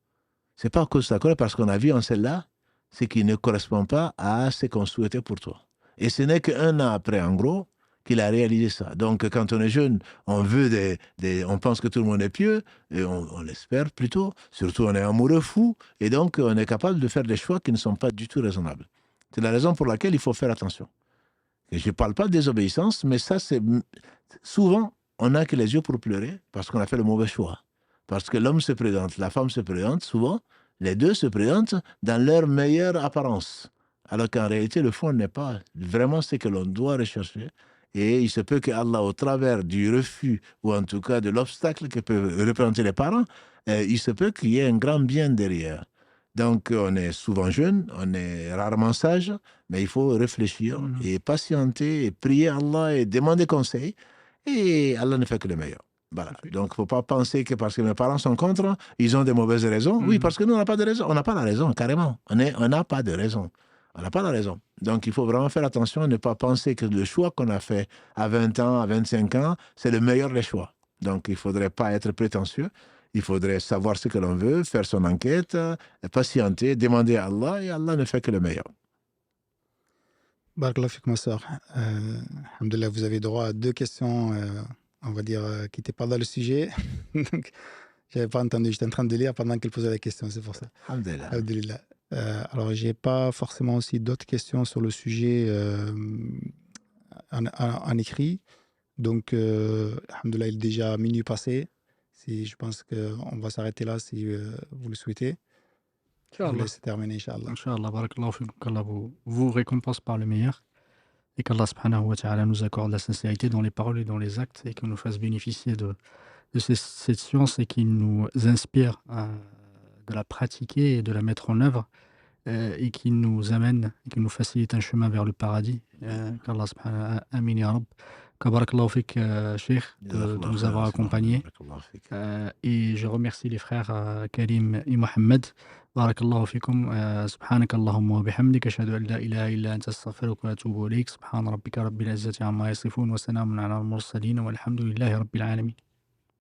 C'est pas à cause de sa couleur, parce qu'on a vu en celle-là ce qui ne correspond pas à ce qu'on souhaitait pour toi. Et ce n'est qu'un an après, en gros, qu'il a réalisé ça. Donc, quand on est jeune, on veut on pense que tout le monde est pieux, et on l'espère plutôt. Surtout, on est amoureux fou, et donc, on est capable de faire des choix qui ne sont pas du tout raisonnables. C'est la raison pour laquelle il faut faire attention. Et je ne parle pas de désobéissance, mais ça, c'est souvent, on n'a que les yeux pour pleurer parce qu'on a fait le mauvais choix. Parce que l'homme se présente, la femme se présente, souvent, les deux se présentent dans leur meilleure apparence. Alors qu'en réalité, le fond n'est pas vraiment ce que l'on doit rechercher. Et il se peut que Allah, au travers du refus, ou en tout cas de l'obstacle que peuvent représenter les parents, il se peut qu'il y ait un grand bien derrière. Donc, on est souvent jeune, on est rarement sage, mais il faut réfléchir et patienter et prier Allah et demander conseil. Et Allah ne fait que le meilleur. Voilà. Donc, il ne faut pas penser que parce que mes parents sont contre, ils ont des mauvaises raisons. Oui, parce que nous, on n'a pas de raison. On n'a pas la raison, carrément. On n'a pas de raison. On n'a pas la raison. Donc, il faut vraiment faire attention à ne pas penser que le choix qu'on a fait à 20 ans, à 25 ans, c'est le meilleur des choix. Donc, il ne faudrait pas être prétentieux. Il faudrait savoir ce que l'on veut, faire son enquête, patienter, demander à Allah, et Allah ne fait que le meilleur. Barakallahu fik, ma sœur. Alhamdoulilah, vous avez droit à 2 questions, on va dire, qui n'étaient pas dans le sujet. Donc, je n'avais pas entendu. J'étais en train de lire pendant qu'elle posait la question, c'est pour ça. Alhamdulillah. Alhamdoulilah. Alors, je n'ai pas forcément aussi d'autres questions sur le sujet en écrit. Donc, alhamdoulilah, il est déjà minuit passé. Je pense qu'on va s'arrêter là si vous le souhaitez. Je vous Inch'Allah. laisse terminer, Inch'Allah. Inch'Allah, barakallahu fikum, qu'Allah vous récompense par le meilleur et qu'Allah subhanahu wa ta'ala nous accorde la sincérité dans les paroles et dans les actes et qu'il nous fasse bénéficier de cette science et qu'il nous inspire de la pratiquer et de la mettre en œuvre et qu'il nous amène et qu'il nous facilite un chemin vers le paradis. Qu'Allah subhanahu wa ta'ala, amin ya Rabb. Barakallahu fik, Cheikh, de nous avoir accompagnés. Et je remercie les frères Karim et Mohamed. Barakallahu fikum. Subhanakallahumma wa bihamdika ashhadu an la ilaha illa anta astaghfiruka wa atubu ilayk. Subhana rabbika rabbil izzati amma yasifun wa salamun ala al-mursalin walhamdulillahi rabbil alamin.